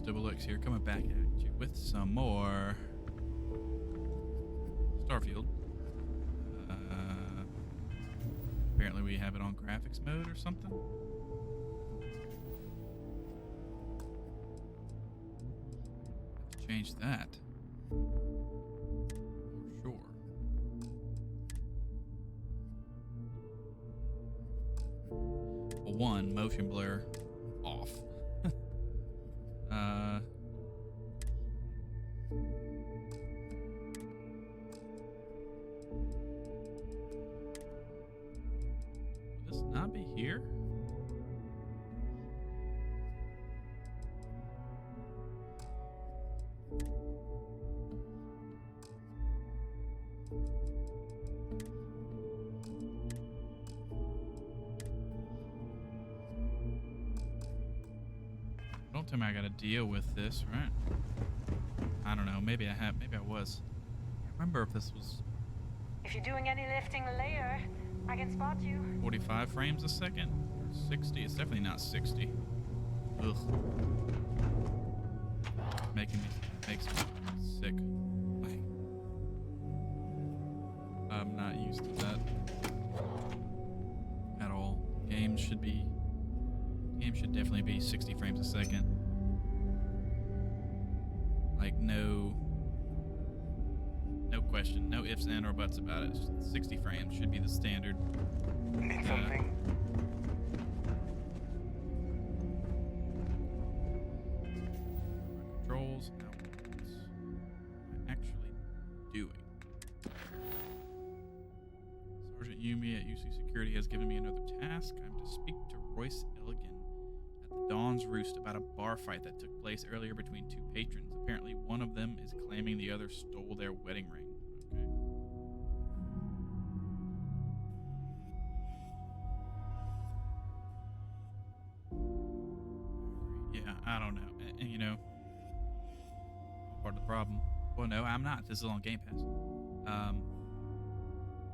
Double X here, coming back at you with some more Starfield. Apparently we have it on graphics mode or something. Have to change that. For sure. Well, one, motion blur off. Would this not be here? Don't tell me I gotta deal with this, right? I don't know. Maybe I have. Maybe I was. I can't remember if this was If you're doing any lifting later, I can spot you. 45 frames a second or 60. It's definitely not 60. Ugh. Makes me sick. I'm not used to that at all. Games should definitely be 60 frames a second. Like no question, no ifs and or buts about it. 60 frames should be the standard. Need something? Controls. Now what's I actually doing? Sergeant Yumi at UC Security has given me another task. I'm to speak to Royce Elgin at the Dawn's Roost about a bar fight that took place earlier between two patrons. Apparently, one of them is claiming the other stole their wedding ring. Okay. Yeah, I don't know. And, you know, part of the problem. Well, no, I'm not. This is on Game Pass.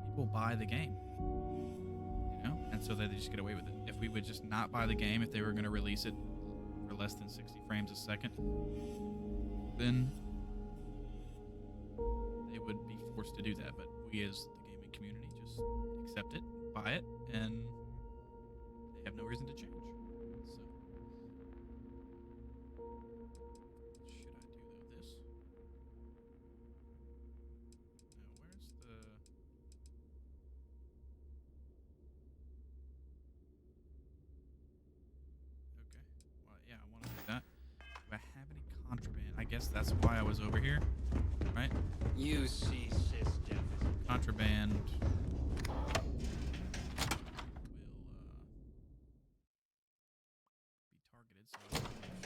People buy the game, you know, and so they just get away with it. If we would just not buy the game, if they were going to release it for less than 60 frames a second, then they would be forced to do that. But we, as the gaming community, just accept it, buy it, and they have no reason to change. So, should I do though this? Now, where's the? Okay. Well, yeah, I want to do that. Do I have any contraband? I guess that's why I was over here, right? You see, sis Jeff is Contraband will be targeted, so I want to make sure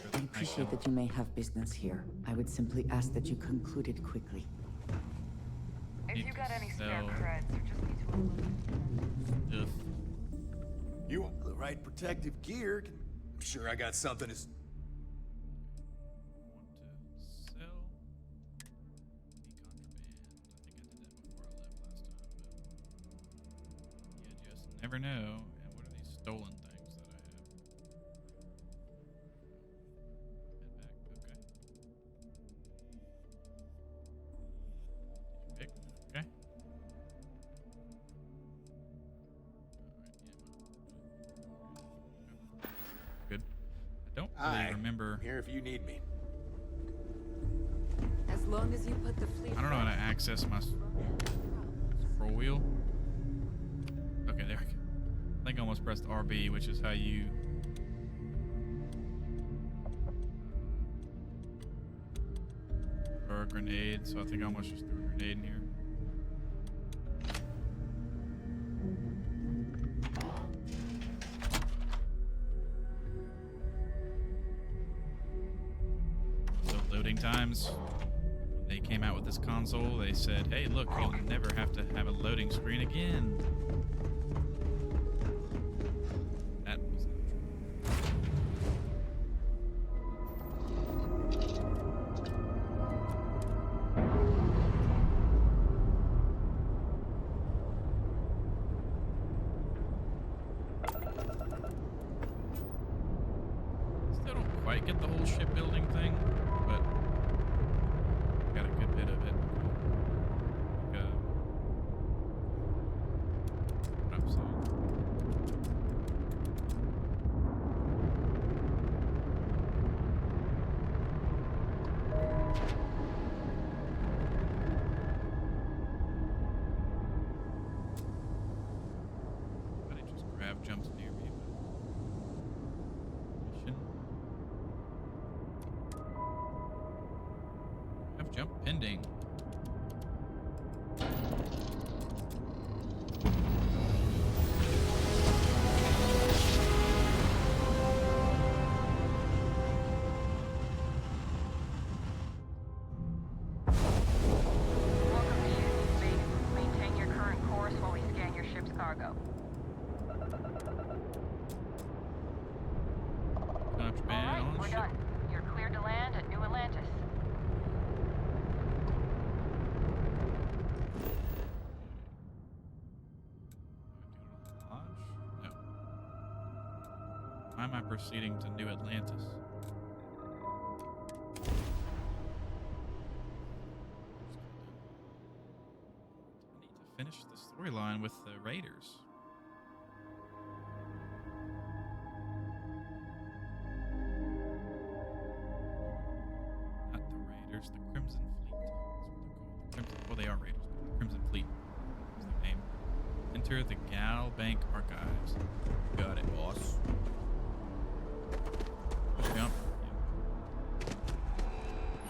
I that appreciate that you may have business here. I would simply ask that you conclude it quickly. If you got any spare sell- creds, or just need to unload. Ugh. You want the right protective gear? I'm sure I got something as... Want to sell any contraband. I think I did that before I left last time, but you just never know. And what are these stolen things that I have? Head back. Okay. Did you pick? Okay. Good. I don't really Aye. remember. I'm here if you need me. As long as you put the fleet. I don't know how to access my scroll wheel. Okay, there we go. I think I almost pressed RB, which is how you... throw a grenade, so I think I almost just threw a grenade in here. So loading times. When they came out with this console, they said, hey, look, you'll never have to have a loading screen again. That was not true. Still don't quite get the whole shipbuilding thing, but got a good bit of it. Like, what I'm saying. Somebody just grav jumps near me. Mission. Grav jump pending. Welcome to UC Space. Maintain your current course while we scan your ship's cargo. Contraband Alright, on we're ship. done. You're cleared to land at New Atlantis. Lodge? No. Why am I proceeding to New Atlantis? I need to finish the storyline with the Raiders. Not the Raiders, the Crimson Fleet. That's what they're called. The Crimson, well, they are Raiders, but the Crimson Fleet is their name. Enter the Gal Bank Archives. Got it, boss. Jump.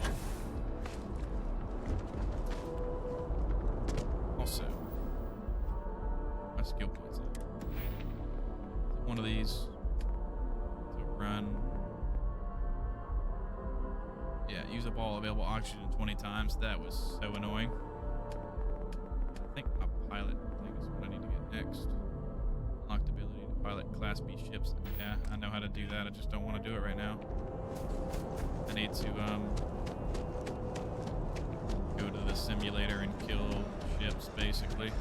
Yeah. Also, my skill points up. One of these to run. Yeah, use up all available oxygen 20 times. That was so annoying. I think my pilot thing is what I need to get next. Unlocked ability to pilot Class B ships. Yeah, I know how to do that. I just don't want to do it right now. I need to go to the simulator and kill ships, basically.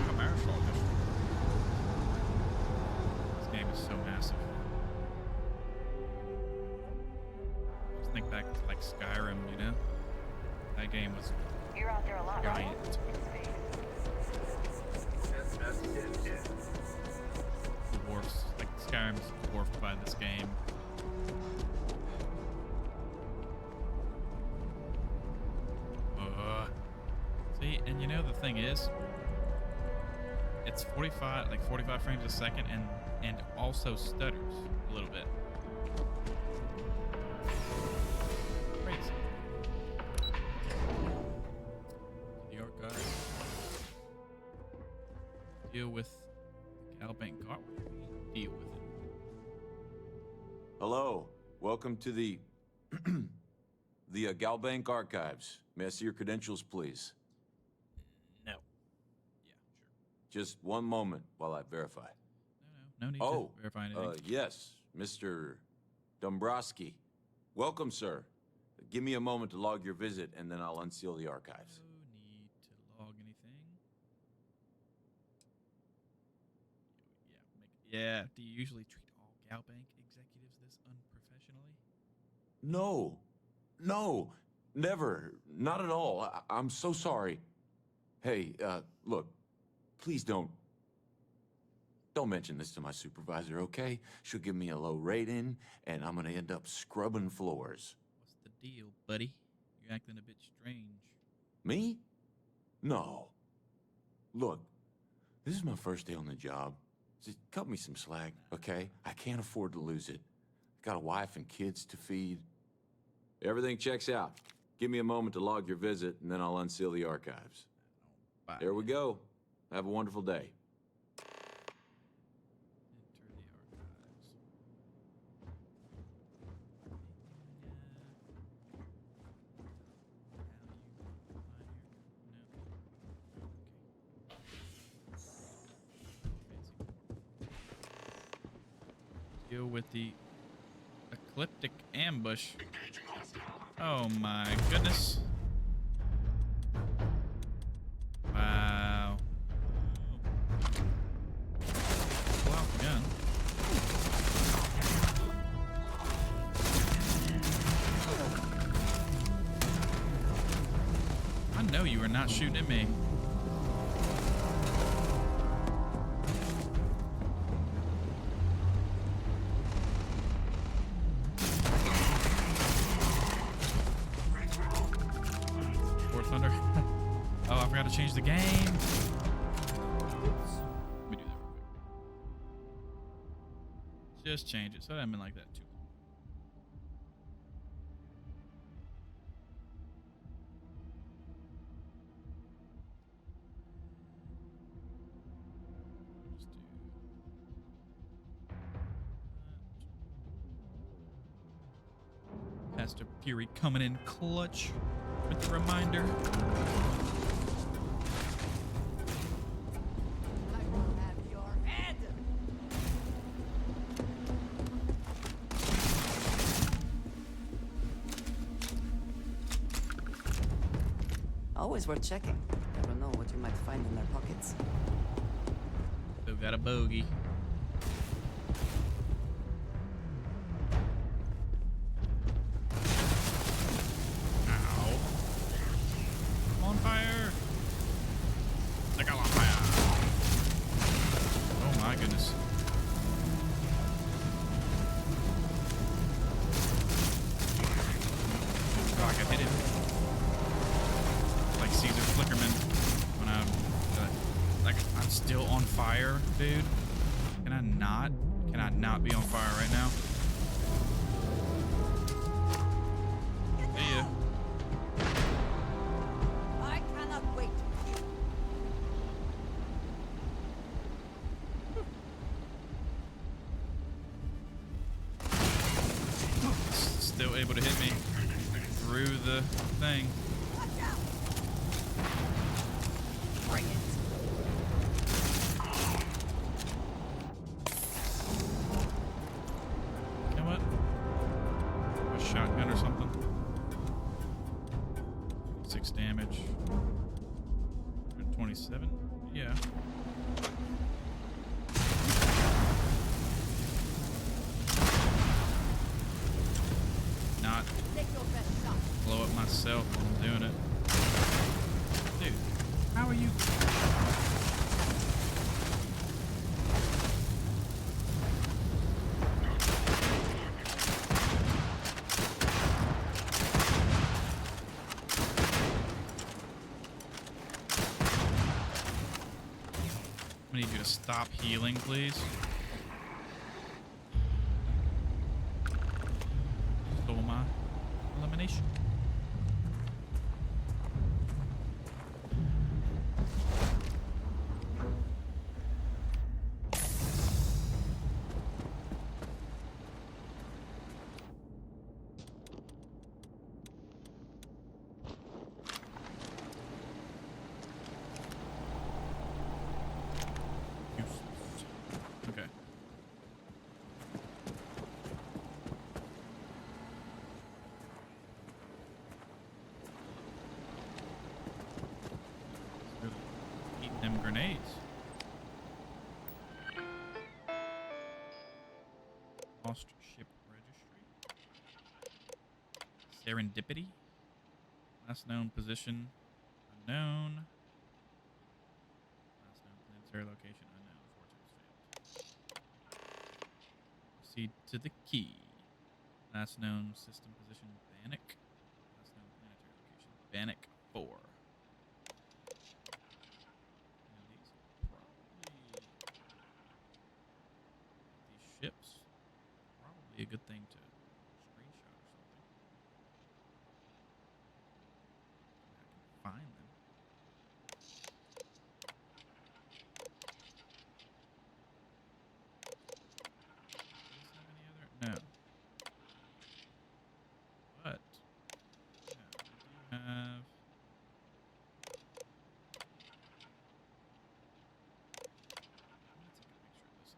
Commercial mission. This game is so massive. Just think back to like Skyrim, you know? That game was You're out there a lot, right? giant. Dwarfs, like Skyrim's dwarfed by this game. See, and you know the thing is, it's 45 frames a second, and also stutters a little bit. Crazy. The archive. Deal with the Galbank car. Deal with it. Hello, welcome to the Galbank Archives. May I see your credentials, please? No. Yeah, sure. Just one moment while I verify. No need Oh, to verify anything. yes, Mr. Dombrowski. Welcome, sir. Give me a moment to log your visit, and then I'll unseal the archives. No need to log anything. Yeah. Do you usually treat all Galbank executives this unprofessionally? No, never. Not at all. I'm so sorry. Hey, look, please don't mention this to my supervisor, okay? She'll give me a low rating, and I'm gonna end up scrubbing floors. What's the deal, buddy? You're acting a bit strange. Me? No. Look, this is my first day on the job. Just cut me some slack, okay? I can't afford to lose it. Got a wife and kids to feed. Everything checks out. Give me a moment to log your visit, and then I'll unseal the archives. Bye. There we go. Have a wonderful day. Enter the archives. Deal with the Apocalyptic ambush. Oh my goodness. Wow. Pull out the gun. I know you are not shooting at me. Thunder. Oh, I forgot to change the game. Let me do that real quick. Just change it so it hasn't been like that too long. Just do that. Pastor Fury coming in clutch with the reminder. I will have your head. Always worth checking. Never know what you might find in their pockets. Still got a bogey. Dude, can I not be on fire right now? See ya. I cannot wait to kill. Still able to hit me through the thing. Watch out. Bring it. Shotgun or something. 6 damage. 127. Yeah. Not blow up myself while I'm doing it. Dude, how are you? I need you to stop healing, please. Stole my elimination. Okay. Really eating them grenades. Lost ship registry. Serendipity. Last known position unknown. Last known planetary location unknown. 4 attempts failed. Proceed to the key. Last known system position Bannock. Last known planetary location Bannock 4. Now these ships, probably a good thing to screenshot or something. I can find them. Does this have any other? No. But yeah, we do have. I'm gonna take a picture of this.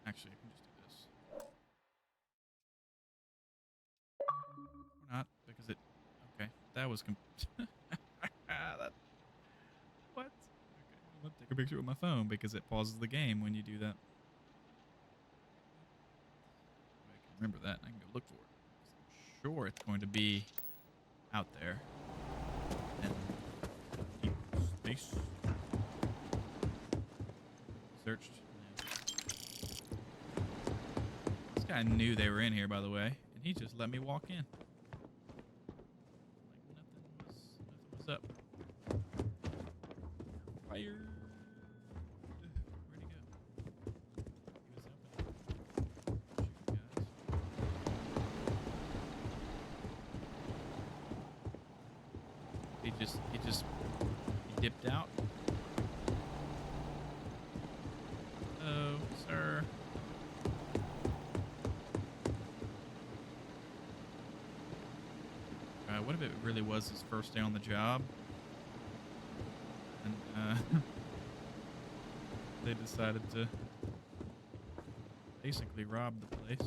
Actually, I can just do this. that was that, what? Okay, I'm gonna take a picture with my phone because it pauses the game when you do that. I can remember that. And I can go look for it. I'm sure it's going to be out there. And deep space. Searched. This guy knew they were in here, by the way, and he just let me walk in. Like nothing was up. Fire. Where'd he go? He was up and shooting guys. He dipped out. Oh, sir. What if it really was his first day on the job? And they decided to basically rob the place.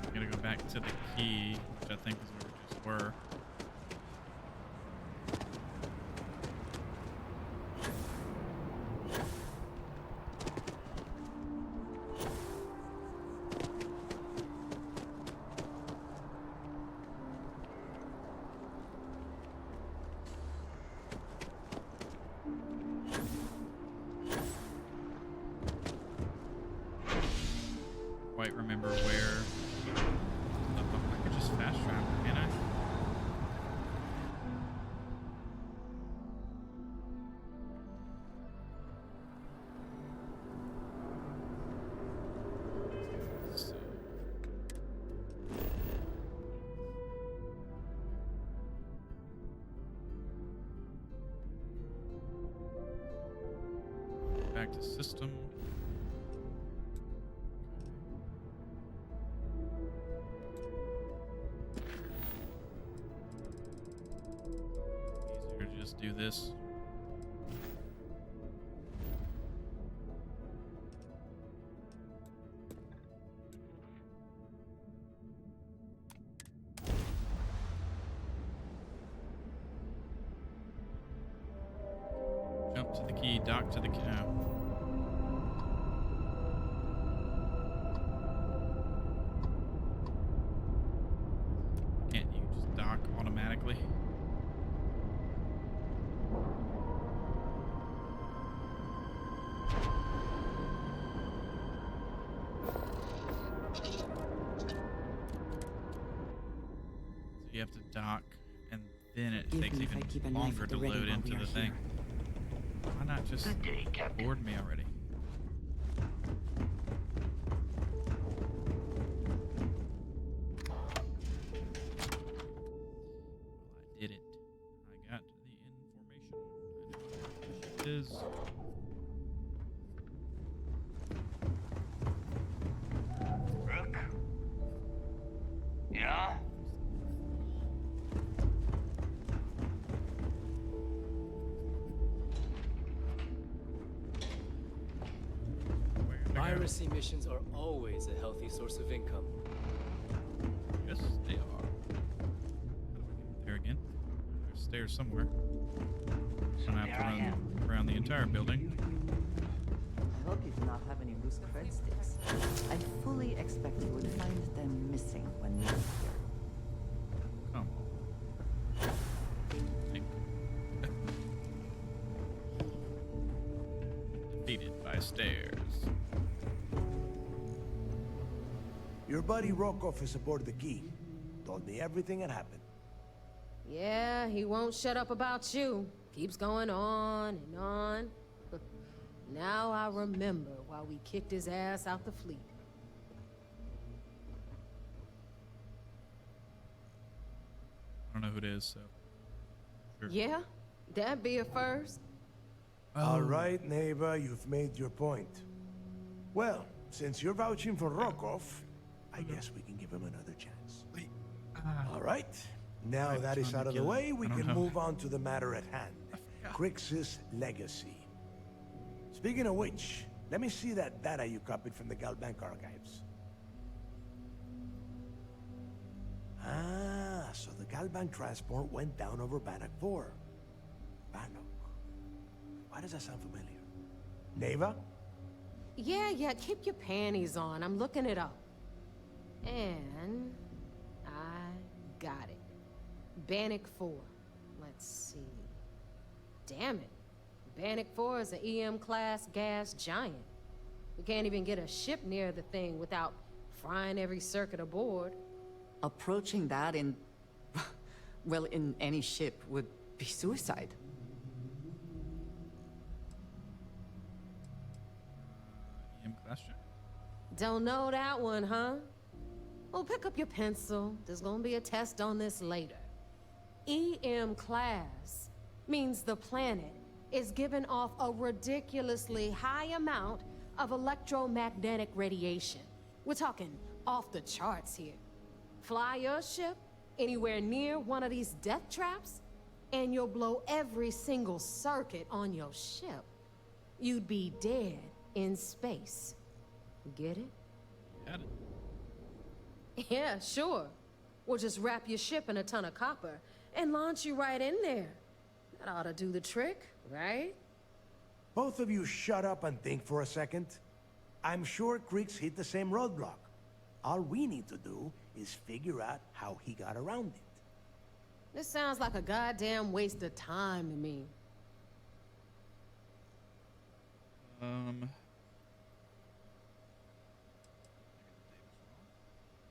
I'm gonna go back to the key, which I think is where we just were. Quite remember where. I could just fast travel, can I? So. Back to system. Easier to just do this. Jump to the key, dock to the key. Can't you just dock automatically? So you have to dock, and then it Forgive takes me if I even keep a knife longer at to the ready load while into we the are thing. here. Why not just board me already? Well, I did it. I got the information. I know what it is. Rook? Yeah? Where to go? Piracy missions are always a healthy source of income. Yes, they are. How do I get there again? There's stairs somewhere. So I'm gonna have there I to am. run around the entire building. I hope you do not have any loose cred sticks. I fully expect you would find them missing when you leave here. Come on. Thank you. Defeated by stairs. Your buddy Rokov is aboard the key. Told me everything that happened. Yeah, he won't shut up about you. Keeps going on and on. Now I remember why we kicked his ass out the fleet. I don't know who it is, so. Sure. Yeah, that'd be a first. All right, neighbor, you've made your point. Well, since you're vouching for Rokov, I guess we can give him another chance. Wait. All right. Now Right, that just is wanted out to of the kill way, him. we I don't can know. move on to the matter at hand. forgot. Kryx's legacy. Speaking of which, let me see that data you copied from the Galbank archives. Ah, so the Galbank transport went down over Bannock 4. Bannock. Why does that sound familiar? Neva? Yeah, keep your panties on. I'm looking it up. And I got it. Bannock 4. Let's see. Damn it. Bannock 4 is an EM-class gas giant. We can't even get a ship near the thing without frying every circuit aboard. Approaching that in... well, in any ship would be suicide. EM question. Don't know that one, huh? Well, pick up your pencil. There's gonna be a test on this later. EM class means the planet is giving off a ridiculously high amount of electromagnetic radiation. We're talking off the charts here. Fly your ship anywhere near one of these death traps, and you'll blow every single circuit on your ship. You'd be dead in space. Get it? Got it. Yeah, sure. We'll just wrap your ship in a ton of copper and launch you right in there. That ought to do the trick, right? Both of you shut up and think for a second. I'm sure Kryx hit the same roadblock. All we need to do is figure out how he got around it. This sounds like a goddamn waste of time to me.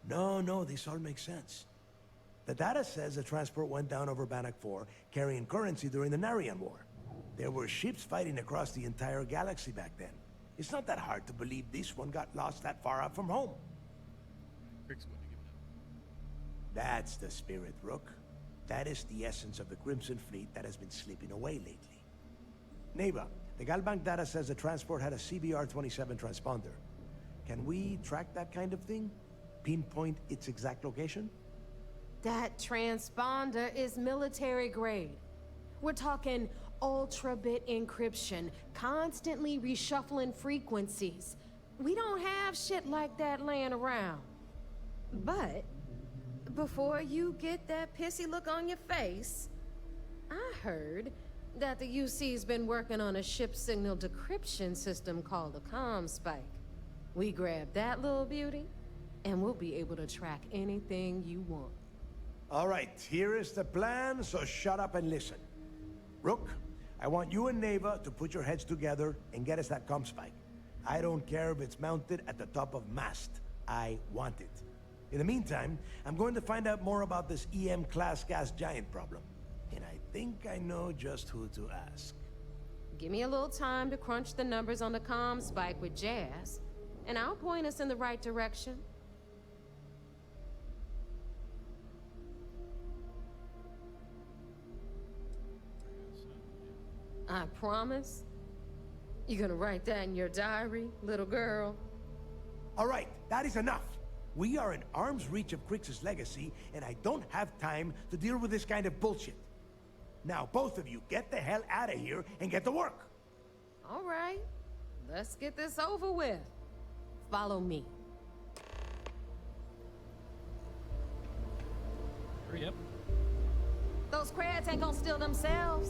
No, this all makes sense. The data says the transport went down over Bannock 4, carrying currency during the Narian War. There were ships fighting across the entire galaxy back then. It's not that hard to believe this one got lost that far out from home. Kryx wouldn't have given up. That's the spirit, Rook. That is the essence of the Crimson Fleet that has been slipping away lately. Neva, the Galbank data says the transport had a CBR-27 transponder. Can we track that kind of thing? Pinpoint its exact location? That transponder is military grade. We're talking ultra-bit encryption, constantly reshuffling frequencies. We don't have shit like that laying around. But before you get that pissy look on your face, I heard that the UC's been working on a ship signal decryption system called the ComSpike. We grab that little beauty, and we'll be able to track anything you want. All right, here is the plan, so shut up and listen. Rook, I want you and Neva to put your heads together and get us that ComSpike. I don't care if it's mounted at the top of mast. I want it. In the meantime, I'm going to find out more about this EM-class gas giant problem. And I think I know just who to ask. Give me a little time to crunch the numbers on the ComSpike with Jazz, and I'll point us in the right direction. I promise. You gonna write that in your diary, little girl? All right, that is enough. We are in arm's reach of Kryx's legacy, and I don't have time to deal with this kind of bullshit. Now, both of you, get the hell out of here and get to work. All right, let's get this over with. Follow me. Hurry up. Those crabs ain't gonna steal themselves.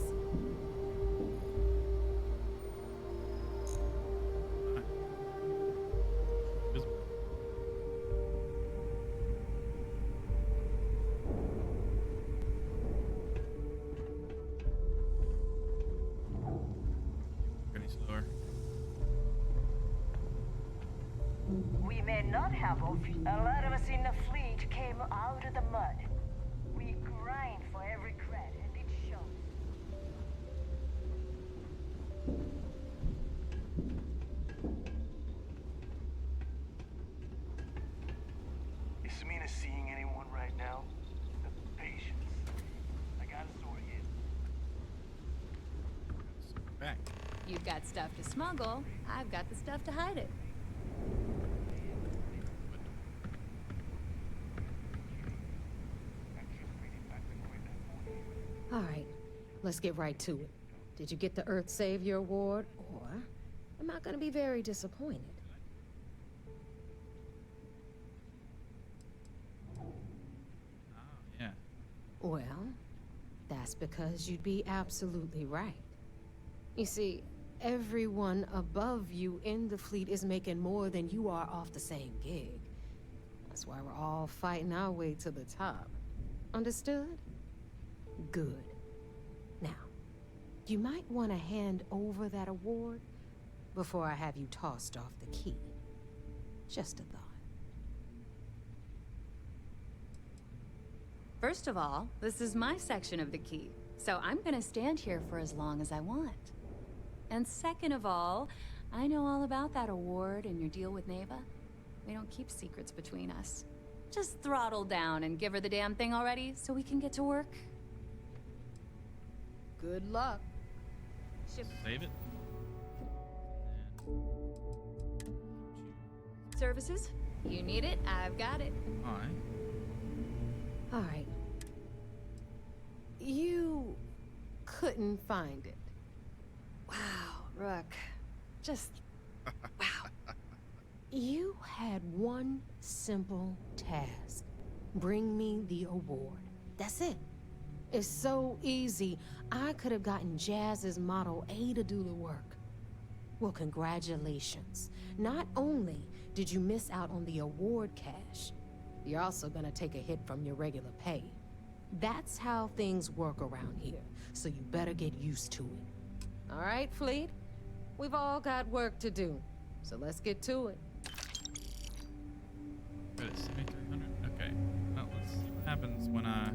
Visible. Any slower. We may not have options. A lot of us in the fleet came out of the mud. We grind for every credit, and it shows. Is Samina seeing anyone right now? Patience. I got a sore hip. Back. You've got stuff to smuggle. I've got the stuff to hide it. let's get right to it. Did you get the Earth Savior Award, or am I gonna be very disappointed? Oh, yeah. Well, that's because you'd be absolutely right. You see, everyone above you in the fleet is making more than you are off the same gig. That's why we're all fighting our way to the top. Understood? Good. Now, you might want to hand over that award before I have you tossed off the key. Just a thought. First of all, this is my section of the key, so I'm gonna stand here for as long as I want. And second of all, I know all about that award and your deal with Neva. We don't keep secrets between us. Just throttle down and give her the damn thing already so we can get to work. Good luck. Save it. Services? You need it, I've got it. Alright. All right. You couldn't find it. Wow, Rook. Just... wow. You had one simple task. Bring me the award. That's it. It's so easy. I could have gotten Jazz's Model A to do the work. Well, congratulations. Not only did you miss out on the award cash, you're also gonna take a hit from your regular pay. That's how things work around here, so you better get used to it. All right, Fleet? We've all got work to do, so let's get to it. But it's 7,300. Okay. Well, let's see what happens when I.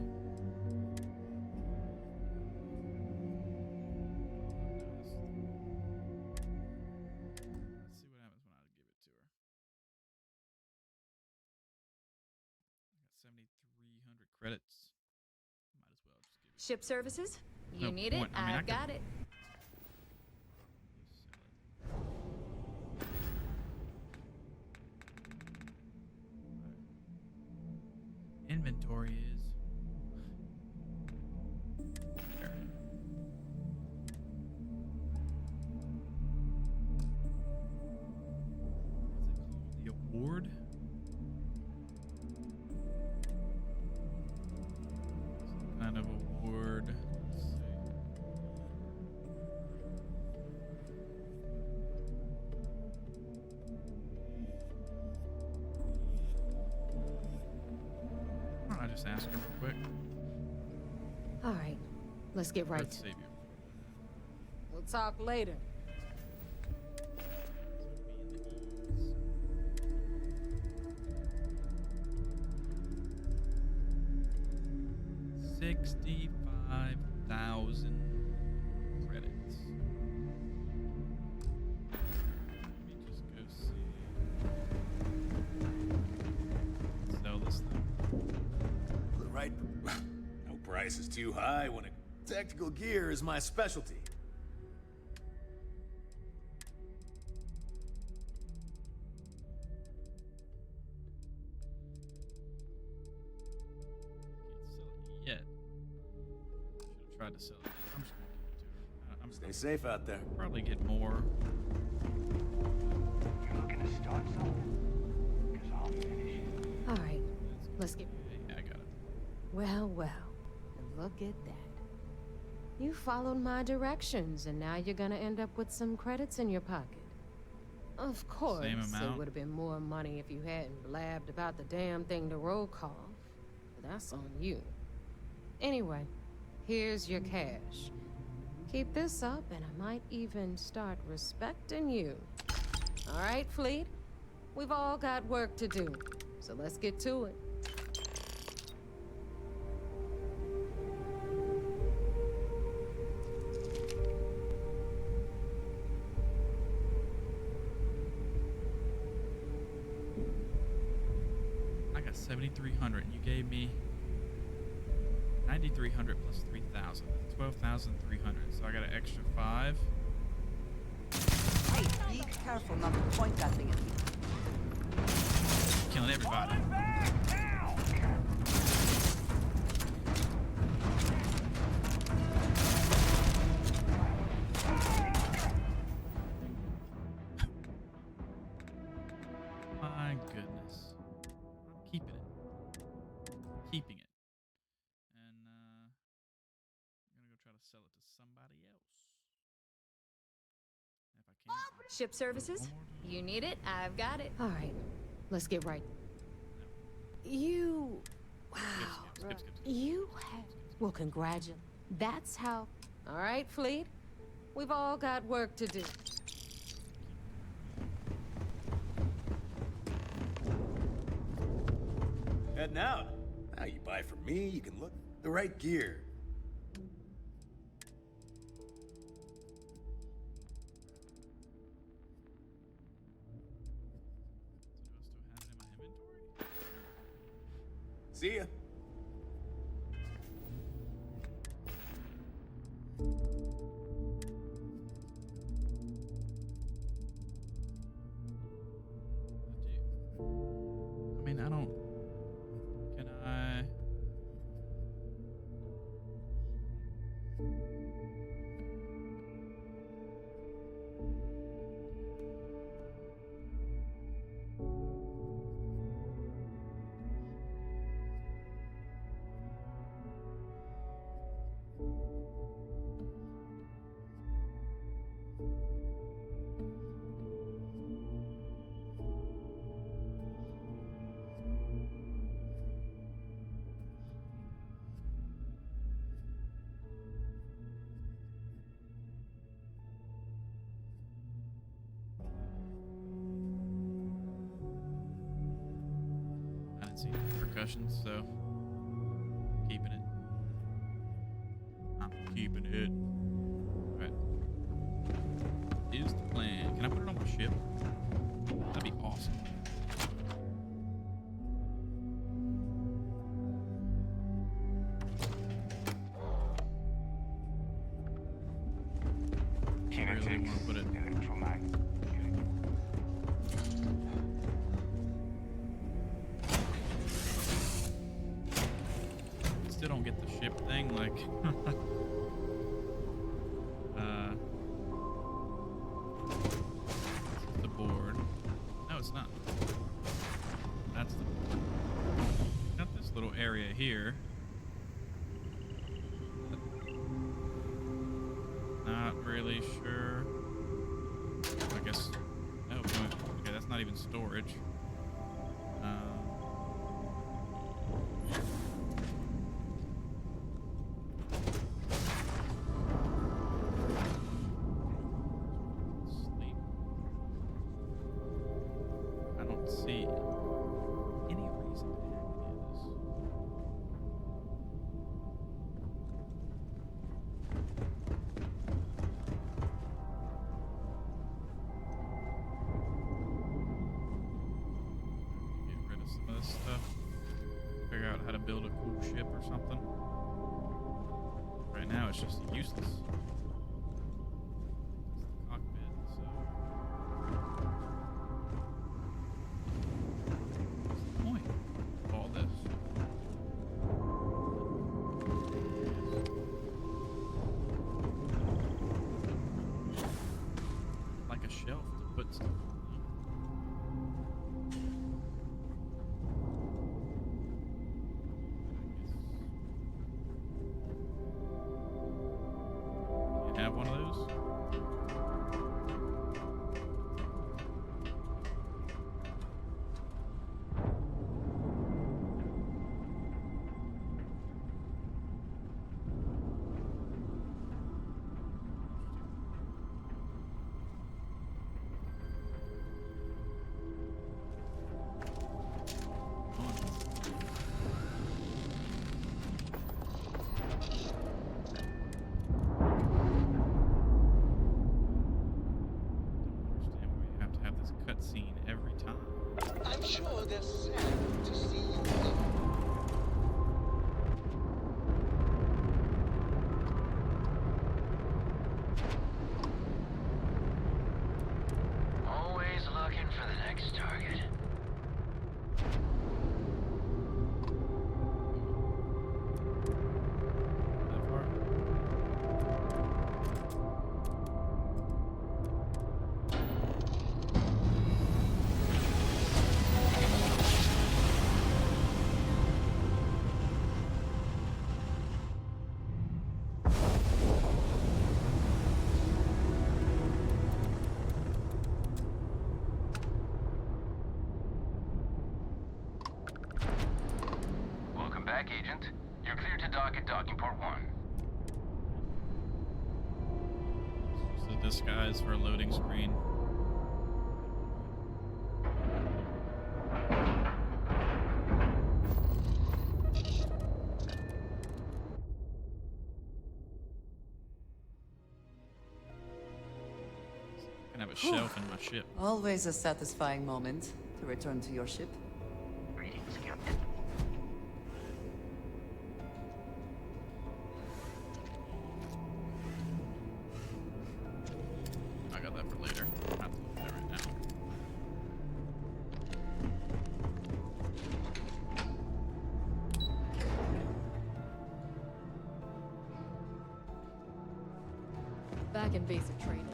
Let's see what happens when I give it to her. I got 7,300 credits. Might as well just give it. Ship services? You No need point. it, I mean, I I've could- got it. Inventory is there. What's it called? The award? Some kind of award. Let's see. Why don't I just ask her real quick? All right, let's get right Earth to it. Savior. We'll talk later. $65,000 credits. Let me just go see. Sell this thing. Right? No price is too high when tactical gear is my specialty. Can't sell it yet. Should have tried to sell it. I'm just gonna give it to her. I'm Stay safe out there. probably get more. You looking to start something? Because I'll finish it. All right, let's get... Yeah, I got it. Well, well, look at that. You followed my directions, and now you're gonna end up with some credits in your pocket. Of course, it amount? would have been more money if you hadn't blabbed about the damn thing to roll call. But that's on you. Anyway, here's your cash. Keep this up, and I might even start respecting you. All right, Fleet? We've all got work to do, so let's get to it. I got 7,300. You gave me 9,300 plus 3,000. 12,300. So I got an extra 5. Hey, be careful not to point that thing at me. Killing everybody. goodness. I'm keeping it. Keeping it. And I'm gonna go try to sell it to somebody else. If I can. Ship services? You need it? I've got it. All right, let's get right. You... Wow. Skip. You have... Well, congratulations. That's how... All right, Fleet. We've all got work to do. Heading out. Now you buy from me, you can look the right gear. See ya. I mean, I don't... Can I... I didn't see any percussion, so keeping it. I'm keeping it. Alright. Is the plan. Can I put it on my ship? That'd be awesome. I really want to put it. Still don't get the ship thing, like the board. No, it's not. That's the board. Got this little area here. Not really sure. I guess. Oh, okay, that's not even storage. Sleep. I don't see any reason to have any of this. Get rid of some of this stuff. Figure out how to build a cool ship or something. Right now, it's just useless. It's the cockpit, so. What's the point of all this? Like a shelf to put stuff on. You have one of those? Understand why you have to have this cutscene every time. I'm sure they're sad to see you. Always looking for the next target. That far? dock at docking port 1. So disguise for a loading screen. I can have a shelf in my ship. Always a satisfying moment to return to your ship. Greetings, Captain. I got that for later. I have to look at it right now. Back in basic training,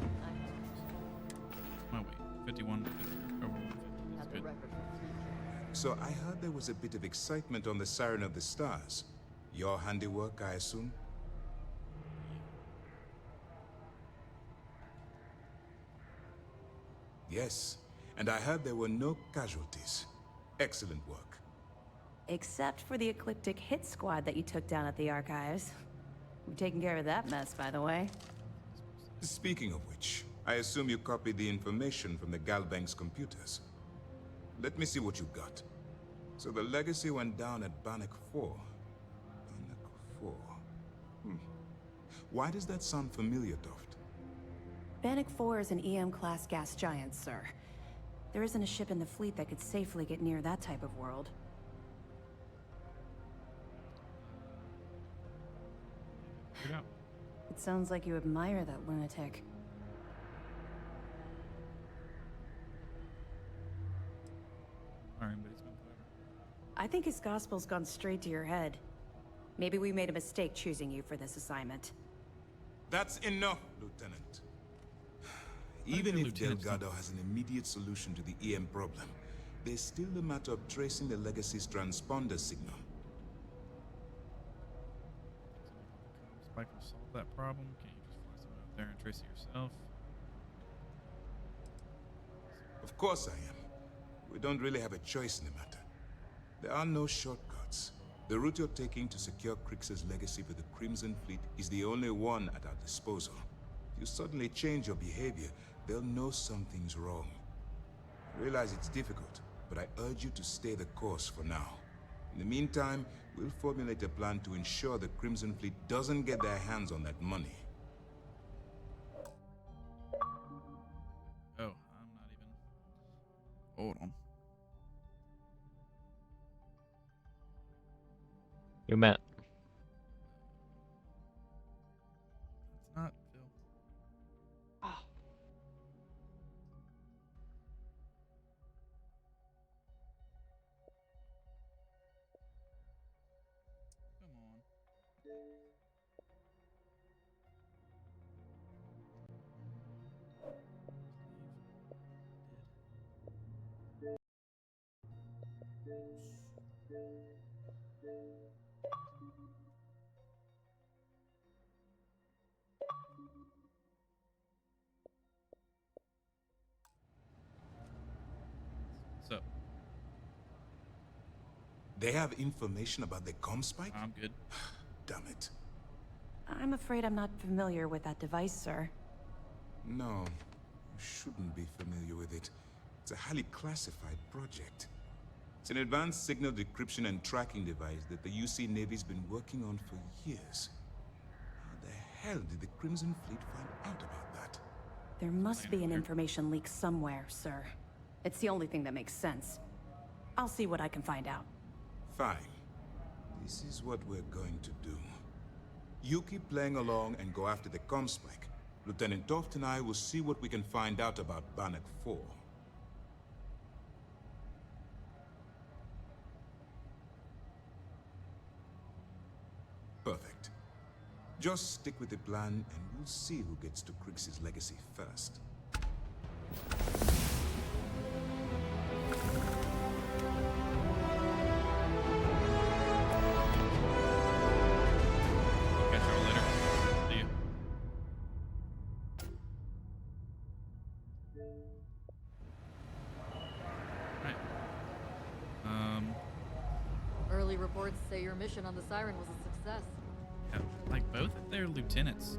Oh wait, 51 to 50. Oh, 50. That's had the good. record for 3 kills. So I heard there was a bit of excitement on the Siren of the Stars. Your handiwork, I assume? Yes, and I heard there were no casualties. Excellent work. Except for the ecliptic hit squad that you took down at the archives. We're taking care of that mess, by the way. Speaking of which, I assume you copied the information from the Galbank's computers. Let me see what you got. So the legacy went down at Bannock 4. Bannock 4. Why does that sound familiar, Toft? Bannock 4 is an EM-class gas giant, sir. There isn't a ship in the fleet that could safely get near that type of world. Figure it out. It sounds like you admire that lunatic. Alright, but it's been clever. I think his gospel's gone straight to your head. Maybe we made a mistake choosing you for this assignment. That's enough, Lieutenant. Even if Delgado has an immediate solution to the EM problem, there's still the matter of tracing the Legacy's transponder signal. Spike will solve that problem. Can't you just fly someone out there and trace it yourself? Of course I am. We don't really have a choice in the matter. There are no shortcuts. The route you're taking to secure Kryx's legacy for the Crimson Fleet is the only one at our disposal. If you suddenly change your behavior, they'll know something's wrong. I realize it's difficult, but I urge you to stay the course for now. In the meantime, we'll formulate a plan to ensure the Crimson Fleet doesn't get their hands on that money. Oh, I'm not even. Hold on. You met. It's not Phil. Oh. Come on. So, They have information about the comm spike? I'm good. Damn it. I'm afraid I'm not familiar with that device, sir. No, you shouldn't be familiar with it. It's a highly classified project. It's an advanced signal decryption and tracking device that the UC Navy's been working on for years. How the hell did the Crimson Fleet find out about that? There must be an information leak somewhere, sir. It's the only thing that makes sense. I'll see what I can find out. Fine. This is what we're going to do. You keep playing along and go after the comm spike. Lieutenant Toft and I will see what we can find out about Bannock 4. Perfect. Just stick with the plan and we'll see who gets to Kryx's legacy first. Catch y'all later. See you. Right. Early reports say your mission on the Siren was a success. sus. Yeah, like both of their lieutenants.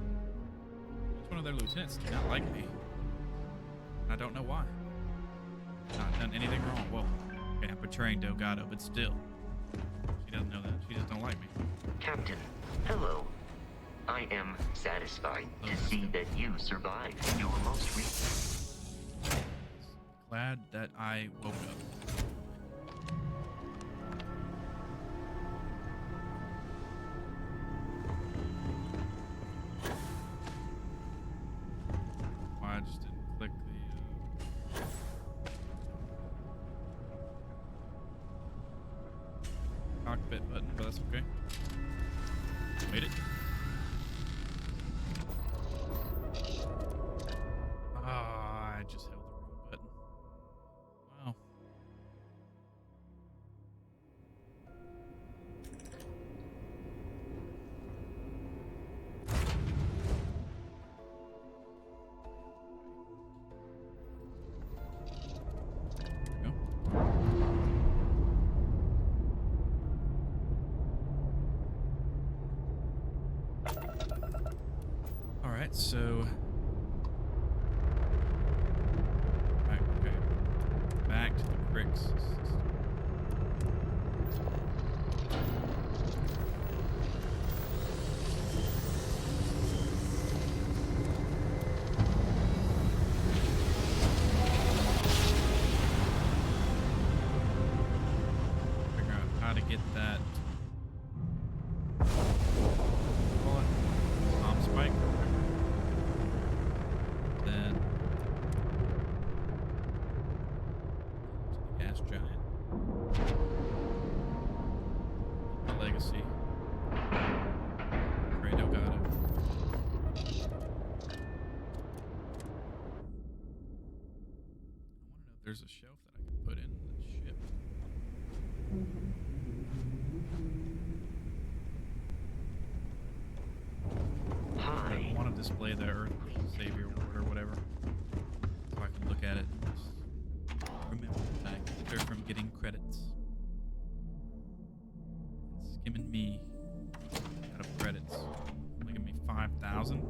Each one of their lieutenants do not like me. I don't know why. Not done anything wrong. Well, okay, I'm betraying Delgado, but still. She doesn't know that. She just don't like me. Captain, hello. I am satisfied to see that you survived your most recent. Glad that I woke up. Why I just didn't click the cockpit button, but that's okay. Made it. Ah, I just held the wrong button. Wow. There we go. All right, so okay, back to the Kryx system. Figure out how to get that. Call it comm spike. Then to the gas giant. The legacy. Ray Delgado. I want to know if there's a shelf that I can put in the ship. Hi. I want to display the Earth Savior Award or whatever, so I can look at it and just remember that I kept her from getting credits. And skimming me out of credits. Only give me 5,000.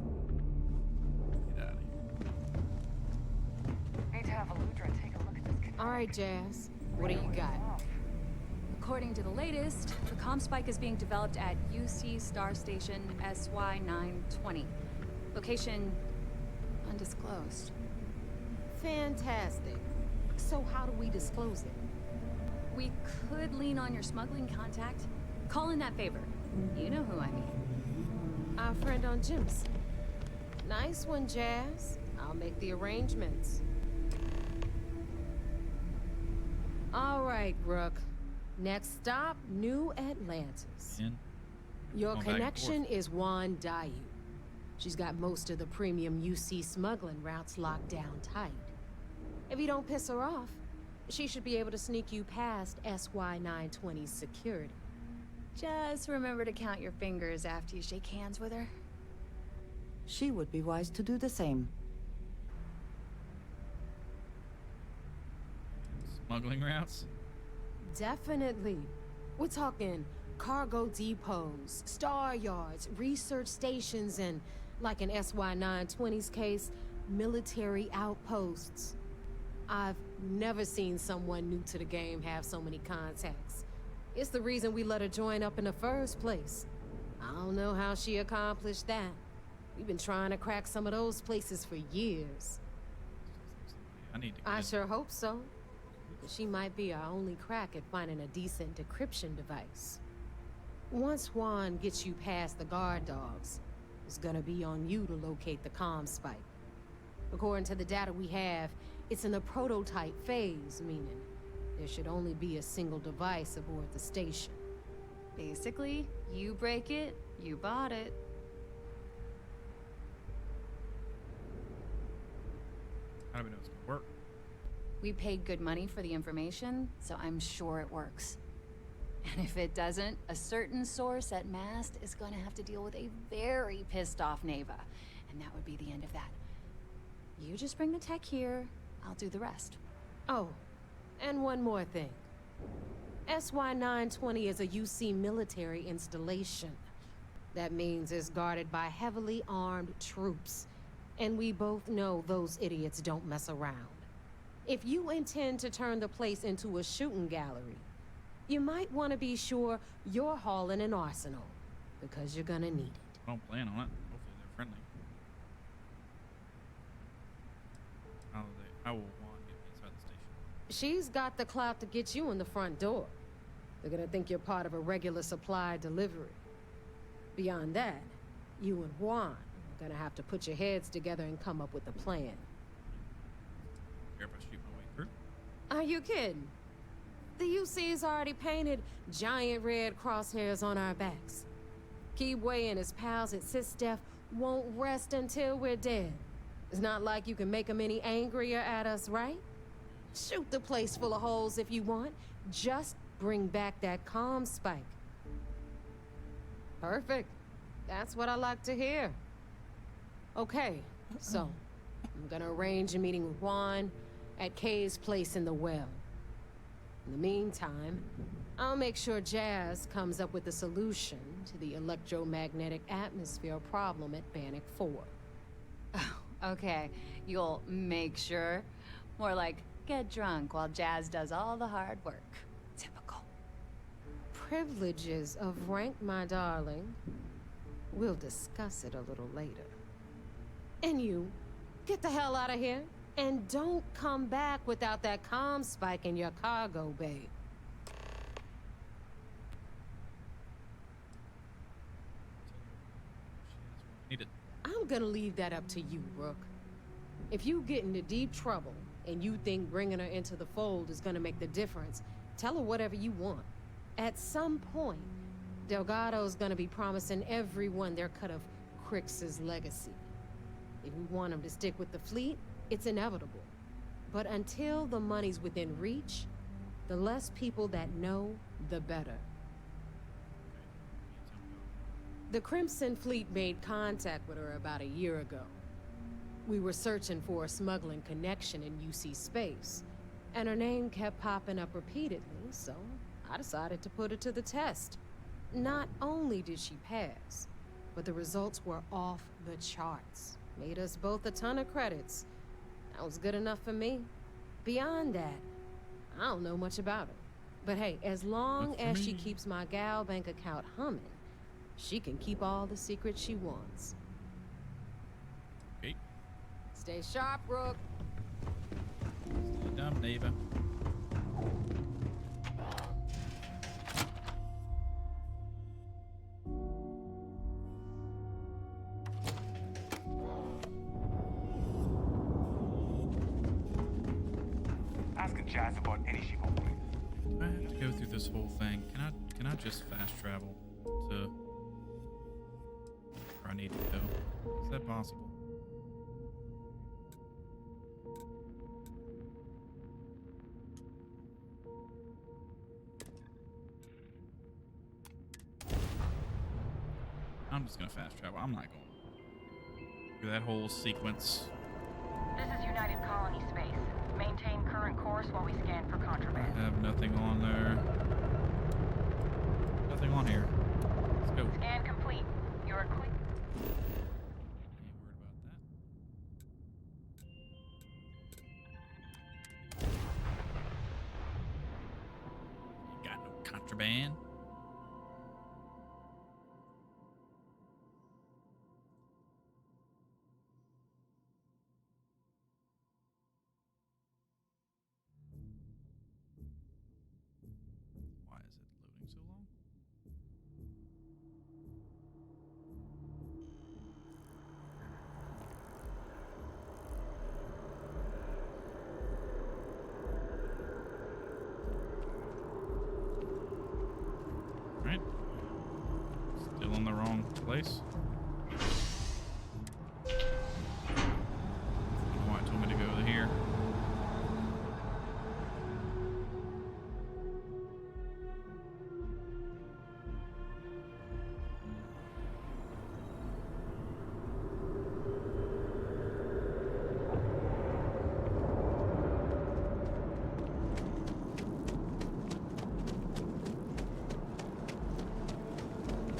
Get out of here. Need to have Aludra take a look at this. All right, Jazz. What do you got? According to the latest, the comm spike is being developed at UC Star Station SY-920. Location undisclosed. Fantastic. So how do we disclose it? We could lean on your smuggling contact. Call in that favor. You know who I mean. Our friend on Jim's. Nice one, Jazz. I'll make the arrangements. All right, Rook. Next stop, New Atlantis. In. Your Going back and connection forth. is Juan Dayu. She's got most of the premium UC smuggling routes locked down tight. If you don't piss her off, she should be able to sneak you past SY-920's security. Just remember to count your fingers after you shake hands with her. She would be wise to do the same. Smuggling routes? Definitely. We're talking cargo depots, star yards, research stations, and, like in SY-920's case, military outposts. I've never seen someone new to the game have so many contacts. It's the reason we let her join up in the first place. I don't know how she accomplished that. We've been trying to crack some of those places for years. I need to I get sure hope so. She might be our only crack at finding a decent decryption device. Once Juan gets you past the guard dogs, it's gonna be on you to locate the comm spike. According to the data we have, it's in the prototype phase, meaning there should only be a single device aboard the station. Basically, you break it, you bought it. How do we know it's gonna work? We paid good money for the information, so I'm sure it works. And if it doesn't, a certain source at Mast is gonna have to deal with a very pissed off Neva. And that would be the end of that. You just bring the tech here, I'll do the rest. Oh, and one more thing. SY-920 is a UC military installation. That means it's guarded by heavily armed troops. And we both know those idiots don't mess around. If you intend to turn the place into a shooting gallery, you might want to be sure you're hauling an arsenal, because you're gonna need it. I don't plan on it. Hopefully they're friendly. How will Juan get me inside the station? She's got the clout to get you in the front door. They're gonna think you're part of a regular supply delivery. Beyond that, you and Juan are gonna have to put your heads together and come up with a plan. Care if I shoot my way through? Are you kidding? The UC's already painted giant red crosshairs on our backs. Keyway and his pals at SysDef won't rest until we're dead. It's not like you can make them any angrier at us, right? Shoot the place full of holes if you want. Just bring back that comm spike. Perfect. That's what I like to hear. Okay, so I'm gonna arrange a meeting with Juan at Kay's place in the well. In the meantime, I'll make sure Jazz comes up with a solution to the electromagnetic atmosphere problem at Bannock 4. Okay, you'll make sure. More like get drunk while Jazz does all the hard work. Typical. Privileges of rank, my darling. We'll discuss it a little later. And you, get the hell out of here. And don't come back without that comm spike in your cargo bay. Need it. I'm gonna leave that up to you, Rook. If you get into deep trouble and you think bringing her into the fold is gonna make the difference, tell her whatever you want. At some point, Delgado's gonna be promising everyone their cut of Kryx's legacy. If we want him to stick with the fleet, it's inevitable. But until the money's within reach, the less people that know, the better. The Crimson Fleet made contact with her about a year ago. We were searching for a smuggling connection in UC space, and her name kept popping up repeatedly, so I decided to put her to the test. Not only did she pass, but the results were off the charts. Made us both a ton of credits. That was good enough for me. Beyond that, I don't know much about her. But hey, as long as she keeps my gal bank account humming, she can keep all the secrets she wants. Okay. Stay sharp, Rook. Stay dumb, neighbor. Asking Jazz about any ship on board. Do I have to go through this whole thing? Can I just fast travel to where I need to go? Is that possible? I'm just gonna fast travel. I'm not going through that whole sequence. This is United Colony Space. Maintain current course while we scan for contraband. I have nothing on there. Nothing on here. Let's go. Scan complete. You're clear. Ain't got no contraband. Why is it loading so long? Right. Still in the wrong place. I don't know why it told me to go to here.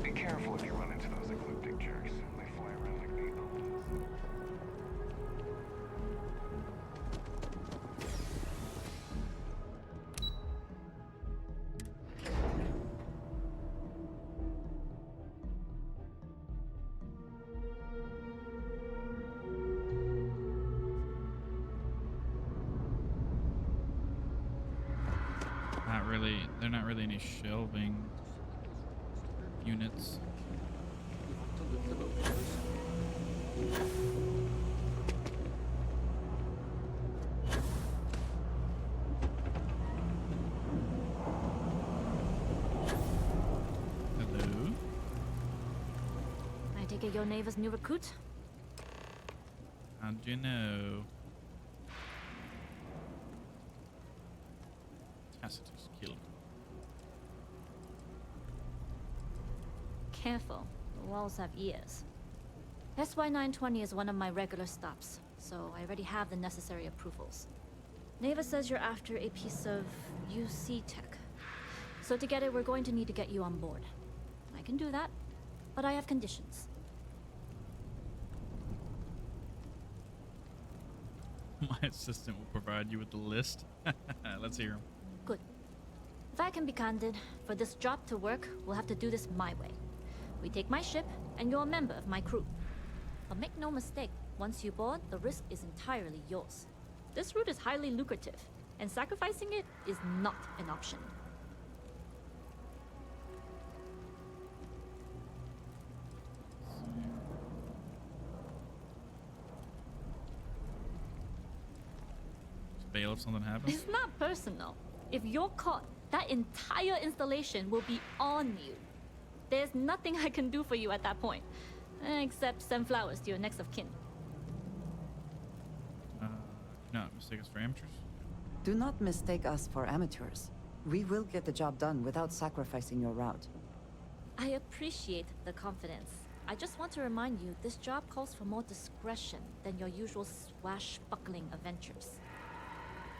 Be careful if you run into those they're not really any shelving units. Hello. I take it your neighbor's new recruit? How'd you know? Tacitus killed. Careful, the walls have ears. SY-920 is one of my regular stops, so I already have the necessary approvals. Neva says you're after a piece of UC tech. So to get it, we're going to need to get you on board. I can do that, but I have conditions. My assistant will provide you with the list. Let's hear him. Good. If I can be candid, for this job to work, we'll have to do this my way. We take my ship, and you're a member of my crew. But make no mistake, once you board, the risk is entirely yours. This route is highly lucrative, and sacrificing it is not an option. Bail if something happens? It's not personal. If you're caught, that entire installation will be on you. There's nothing I can do for you at that point, except send flowers to your next of kin. Not mistake us for amateurs? Do not mistake us for amateurs. We will get the job done without sacrificing your route. I appreciate the confidence. I just want to remind you, this job calls for more discretion than your usual swashbuckling adventures.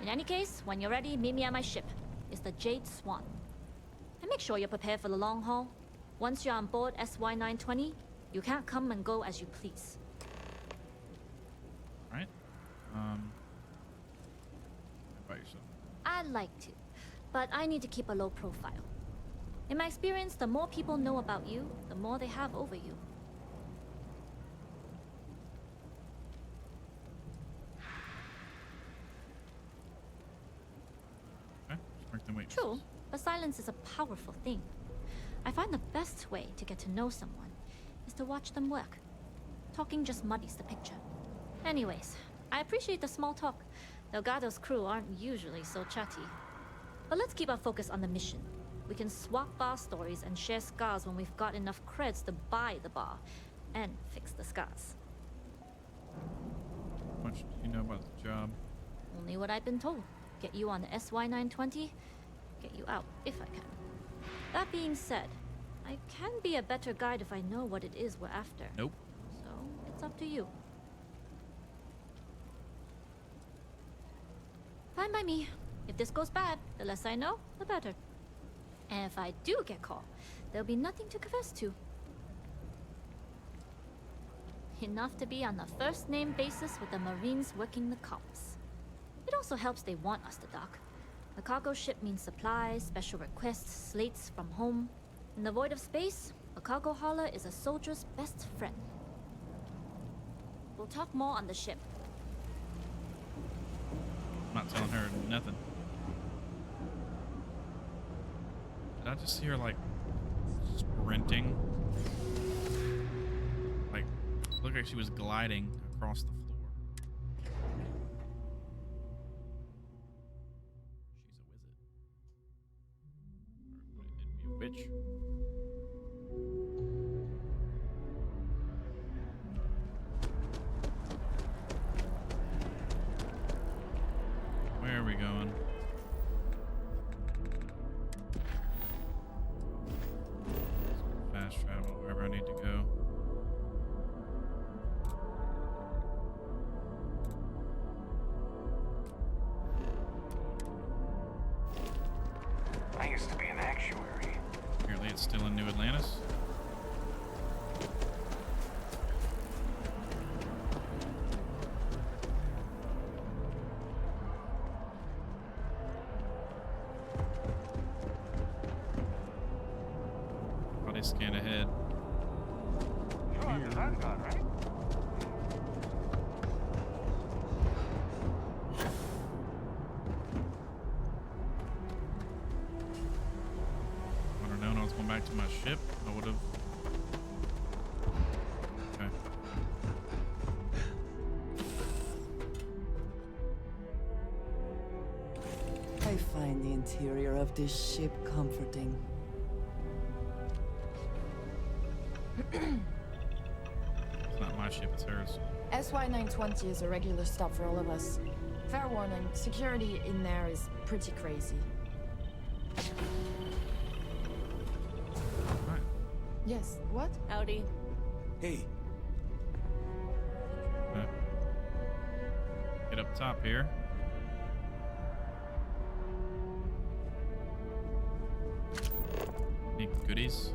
In any case, when you're ready, meet me at my ship. It's the Jade Swan. And make sure you're prepared for the long haul. Once you're on board SY-920, you can't come and go as you please. Right. About yourself. I'd like to, but I need to keep a low profile. In my experience, the more people know about you, the more they have over you. True, but silence is a powerful thing. I find the best way to get to know someone is to watch them work. Talking just muddies the picture. Anyways, I appreciate the small talk. Delgado's crew aren't usually so chatty. But let's keep our focus on the mission. We can swap bar stories and share scars when we've got enough creds to buy the bar and fix the scars. How much do you know about the job? Only what I've been told. Get you on the SY-920, get you out if I can. That being said, I can be a better guide if I know what it is we're after. Nope. So, it's up to you. Fine by me. If this goes bad, the less I know, the better. And if I do get caught, there'll be nothing to confess to. Enough to be on a first-name basis with the Marines working the comps. It also helps they want us to dock. The cargo ship means supplies, special requests, slates from home. In the void of space, a cargo hauler is a soldier's best friend. We'll talk more on the ship. I'm not telling her nothing. Did I just see her, like, sprinting? Like, looked like she was gliding across the floor. She's a wizard. Or would it be a witch? Where are we going? Fast travel wherever I need to go. I used to be an actuary. Apparently it's still in New Atlantis. Body scan ahead. Sure, design's gone, right? to my ship, I would have. Okay. I find the interior of this ship comforting. It's not my ship, it's hers. SY-920 is a regular stop for all of us. Fair warning, security in there is pretty crazy. Right. Yes, what? Howdy. Hey. Okay. Get up top here. Any goodies?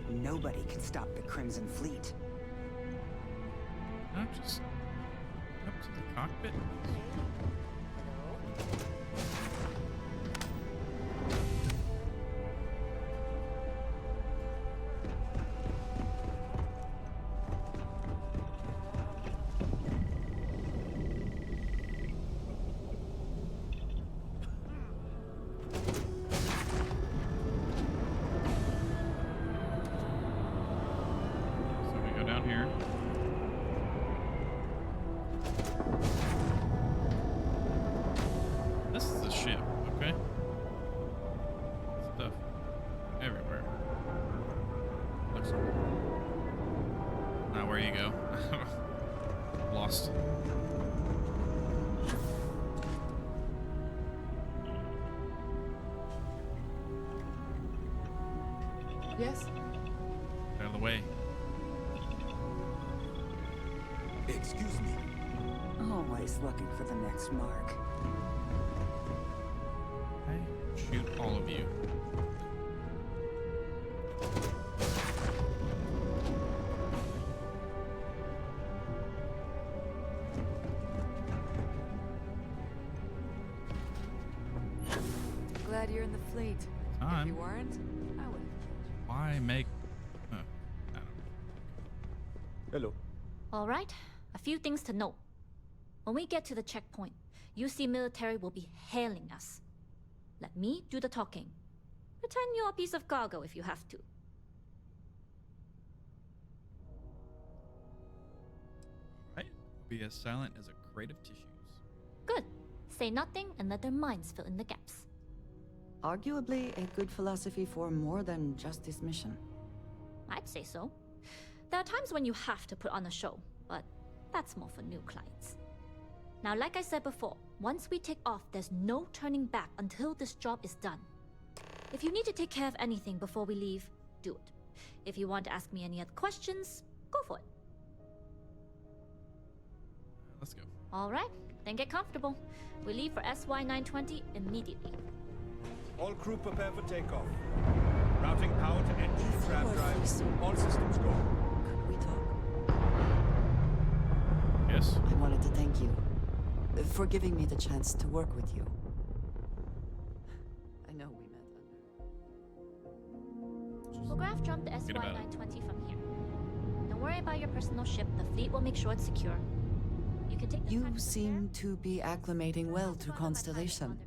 Nobody can stop the Crimson Fleet. Not just up to the cockpit. So we go down here. This is the ship, okay? Stuff everywhere. Looks cool. Now where you go? Lost. Yes? Out of the way. Excuse me. Always looking for the next mark. I shoot all of you. Glad you're in the fleet. If Time. you weren't, I would. Why make? I don't know. Hello. All right, a few things to note. When we get to the checkpoint, UC military will be hailing us. Let me do the talking. Pretend you're a piece of cargo if you have to. Right? Be as silent as a crate of tissues. Good. Say nothing and let their minds fill in the gaps. Arguably a good philosophy for more than just this mission. I'd say so. There are times when you have to put on a show, but that's more for new clients. Now, like I said before, once we take off, there's no turning back until this job is done. If you need to take care of anything before we leave, do it. If you want to ask me any other questions, go for it. Let's go. All right, then get comfortable. We leave for SY-920 immediately. All crew prepare for takeoff. Routing power to engine trap drive. All systems go. Could we talk? Yes. I wanted to thank you for giving me the chance to work with you. I know we met under... We'll graph jump the SY-920 from here. Don't worry about your personal ship. The fleet will make sure it's secure. You can take the time You seem to be acclimating well to Constellation.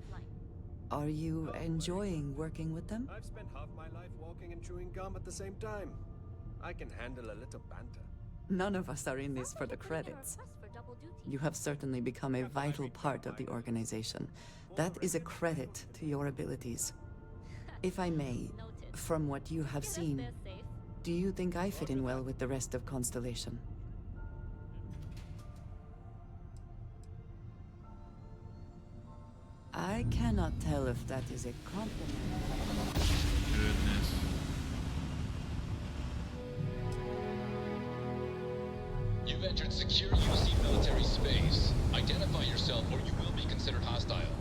Are you enjoying working with them? I've spent half my life walking and chewing gum at the same time. I can handle a little banter. None of us are in this for the credits. You have certainly become a vital part of the organization. That is a credit to your abilities. If I may, from what you have seen, do you think I fit in well with the rest of Constellation? I cannot tell if that is a compliment. Goodness. You've entered secure UC military space. Identify yourself or you will be considered hostile.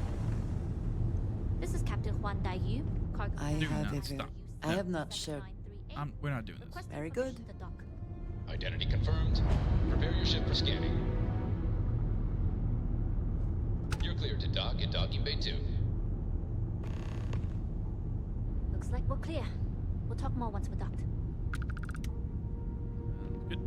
This is Captain Huan Daiyu, cargo. I have not shared. We're not doing this. Very good. Identity confirmed. Prepare your ship for scanning. You're cleared to dock at docking bay 2. Looks like we're clear. We'll talk more once we're docked. Good.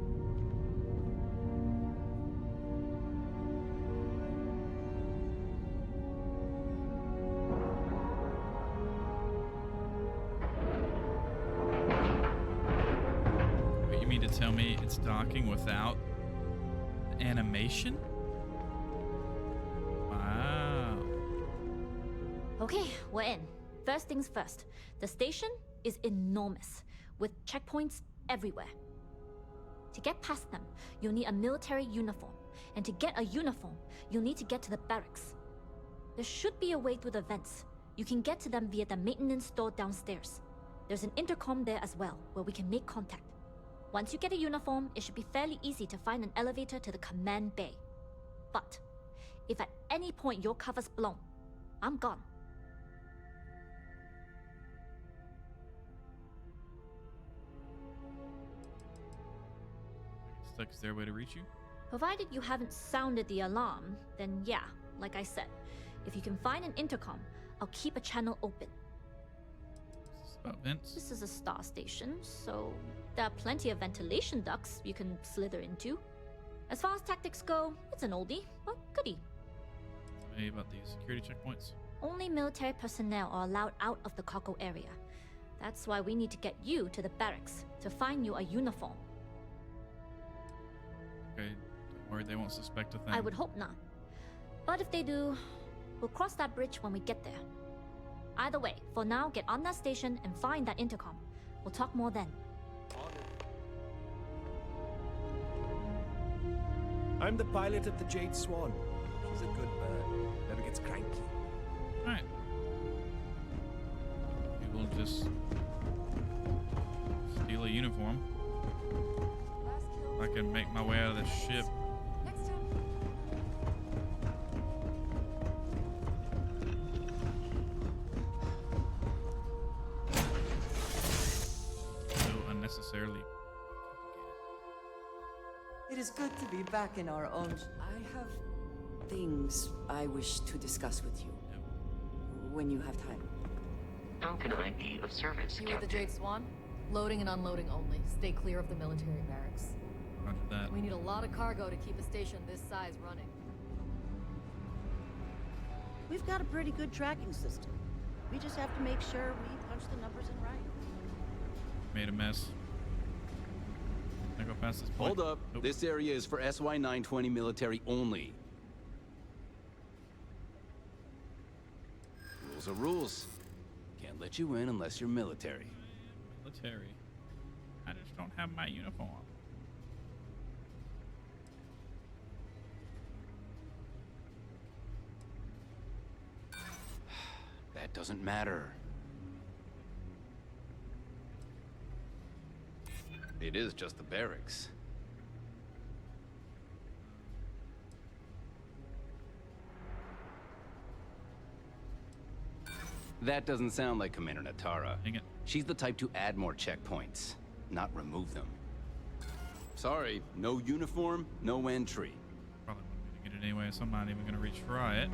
Wait, you mean to tell me it's docking without the animation? Wow. Okay, we're in. First things first. The station is enormous, with checkpoints everywhere. To get past them, you'll need a military uniform. And to get a uniform, you'll need to get to the barracks. There should be a way through the vents. You can get to them via the maintenance store downstairs. There's an intercom there as well, where we can make contact. Once you get a uniform, it should be fairly easy to find an elevator to the command bay. But if at any point your cover's blown, I'm gone. Is there a way to reach you? Provided you haven't sounded the alarm, then yeah, like I said, if you can find an intercom, I'll keep a channel open. Is this about vents? This is a star station, so there are plenty of ventilation ducts you can slither into. As far as tactics go, it's an oldie, but goodie. Tell me about these security checkpoints. Only military personnel are allowed out of the cargo area. That's why we need to get you to the barracks to find you a uniform. Okay, don't worry, they won't suspect a thing. I would hope not. But if they do, we'll cross that bridge when we get there. Either way, for now, get on that station and find that intercom. We'll talk more then. I'm the pilot of the Jade Swan. She's a good bird. Never gets cranky. Alright. We will just steal a uniform. I can make my way out of this ship. So unnecessarily. It is good to be back in our own. I have things I wish to discuss with you. When you have time. How can I be of service, You with the Captain? Jade Swan? Loading and unloading only. Stay clear of the military barracks. Roger that. We need a lot of cargo to keep a station this size running. We've got a pretty good tracking system. We just have to make sure we punch the numbers in right. Made a mess. Can I go past this point? Hold up. Nope. This area is for SY-920 military only. Rules are rules. Can't let you in unless you're military. Military. I just don't have my uniform. That doesn't matter. It is just the barracks. That doesn't sound like Commander Natara. Dang it. She's the type to add more checkpoints, not remove them. Sorry, no uniform, no entry. Probably wouldn't get it anyway, so I'm not even going to retry it.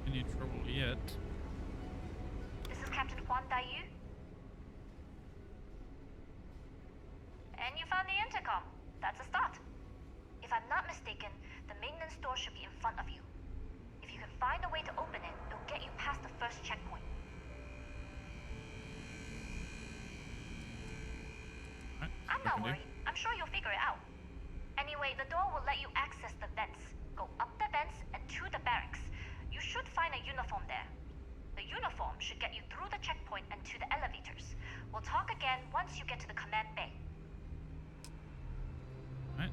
Any trouble yet? This is Captain Huan Daiyu. And you found the intercom. That's a start. If I'm not mistaken, the maintenance door should be in front of you. If you can find a way to open it, it'll get you past the first checkpoint. Right, I'm not worried. I'm sure you'll figure it out. Anyway, the door will let you access the vents. Go up the vents and to the barracks. You should find a uniform there. The uniform should get you through the checkpoint and to the elevators. We'll talk again once you get to the command bay. Right.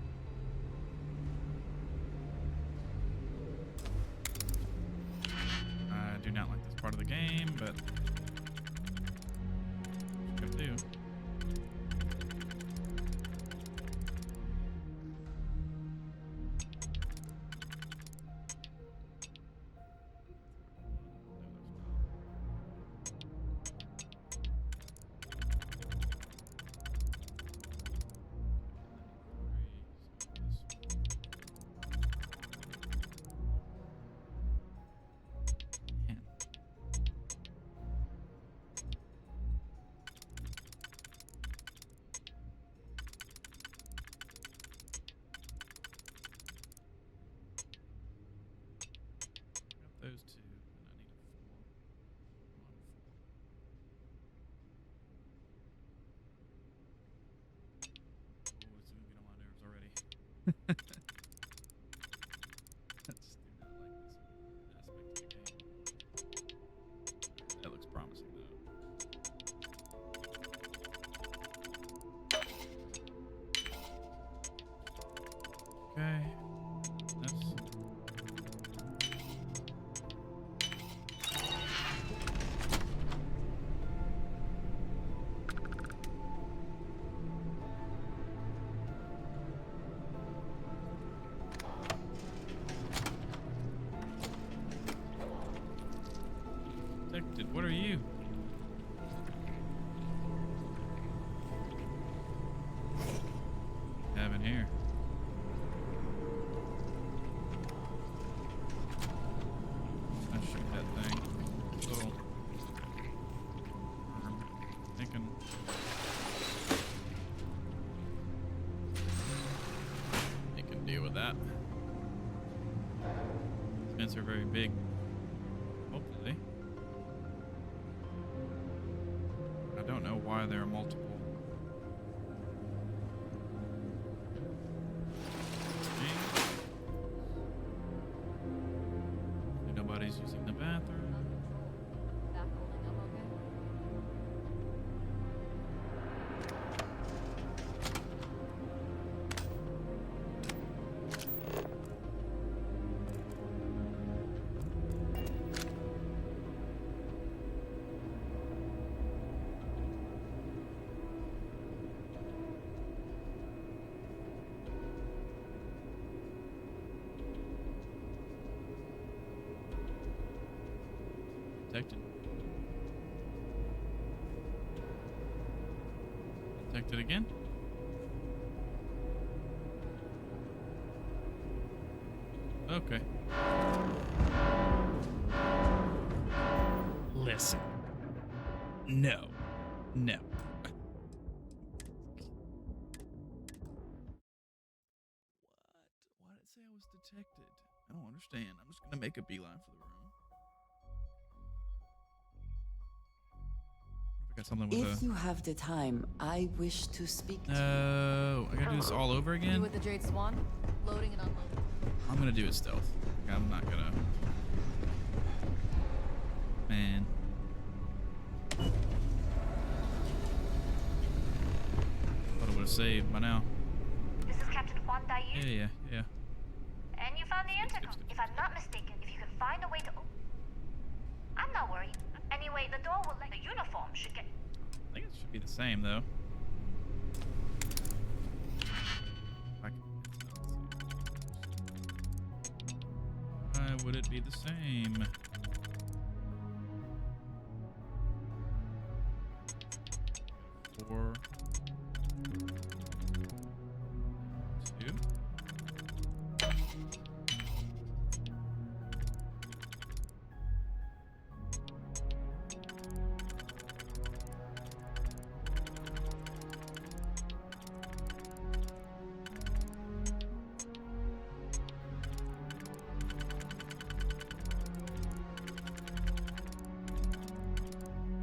I do not like this part of the game, but what you gotta do. That looks promising, though. Okay. Detected. What are you? Have in here. Let's shoot that thing. Little arm. Thinking. They can deal with that. Vents are very big. Hopefully. I don't know why there are multiple. Nobody's using the bathroom. Detected. Detected again. Okay. Listen. No. No. Why did it say I was detected? I don't understand. I'm just gonna make a beeline for the room. Got something with If you have the time, I wish to speak to you. Oh, I gotta do this all over You again? with the Jade Swan? Loading and unloading. I'm gonna do it stealth. I'm not gonna. Man. Thought I would have saved by now. This is Captain Juan Daiyu. Yeah. And you found the intercom. If I'm not mistaken, if you can find a way to I'm not worried. Anyway, the door will let the uniform should get. I think it should be the same though. Why would it be the same? Four. Two.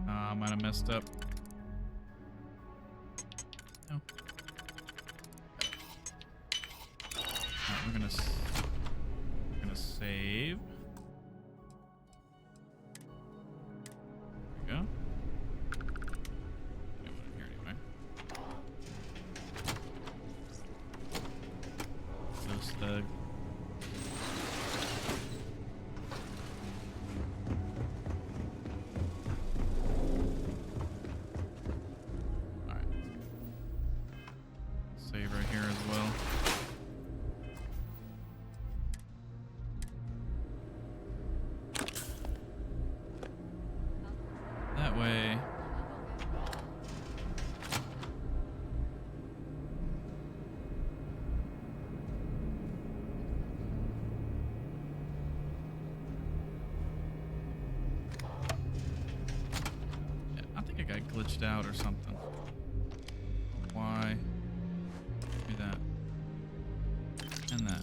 I might have messed up. No. Alright, we're gonna save. There we go. I want it here anyway. No slug. Save right here as well. That way. Yeah, I think I got glitched out or something. Why? Do that. And that.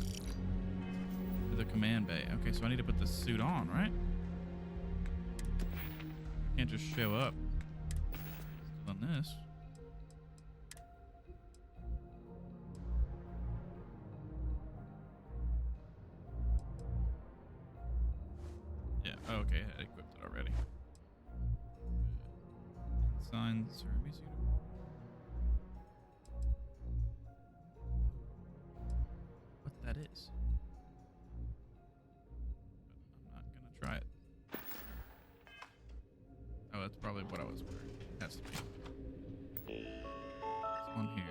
To the command bay. Okay, so I need to put the suit on, right? I can't just show up. Still on this. Signs Hermes uniform. What that is. But I'm not gonna try it. Oh, that's probably what I was wearing. Has to be. This one here.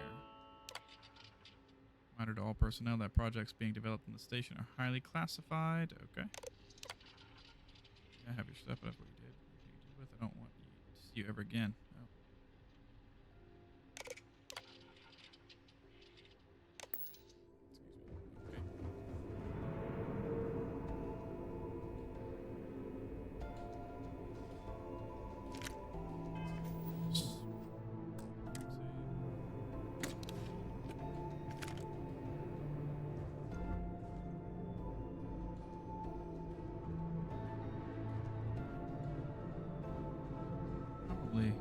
Reminder to all personnel that projects being developed in the station are highly classified. Okay. Yeah, have your stuff up where you did. Anything you do with, I don't want you to see you ever again. Oh. Probably.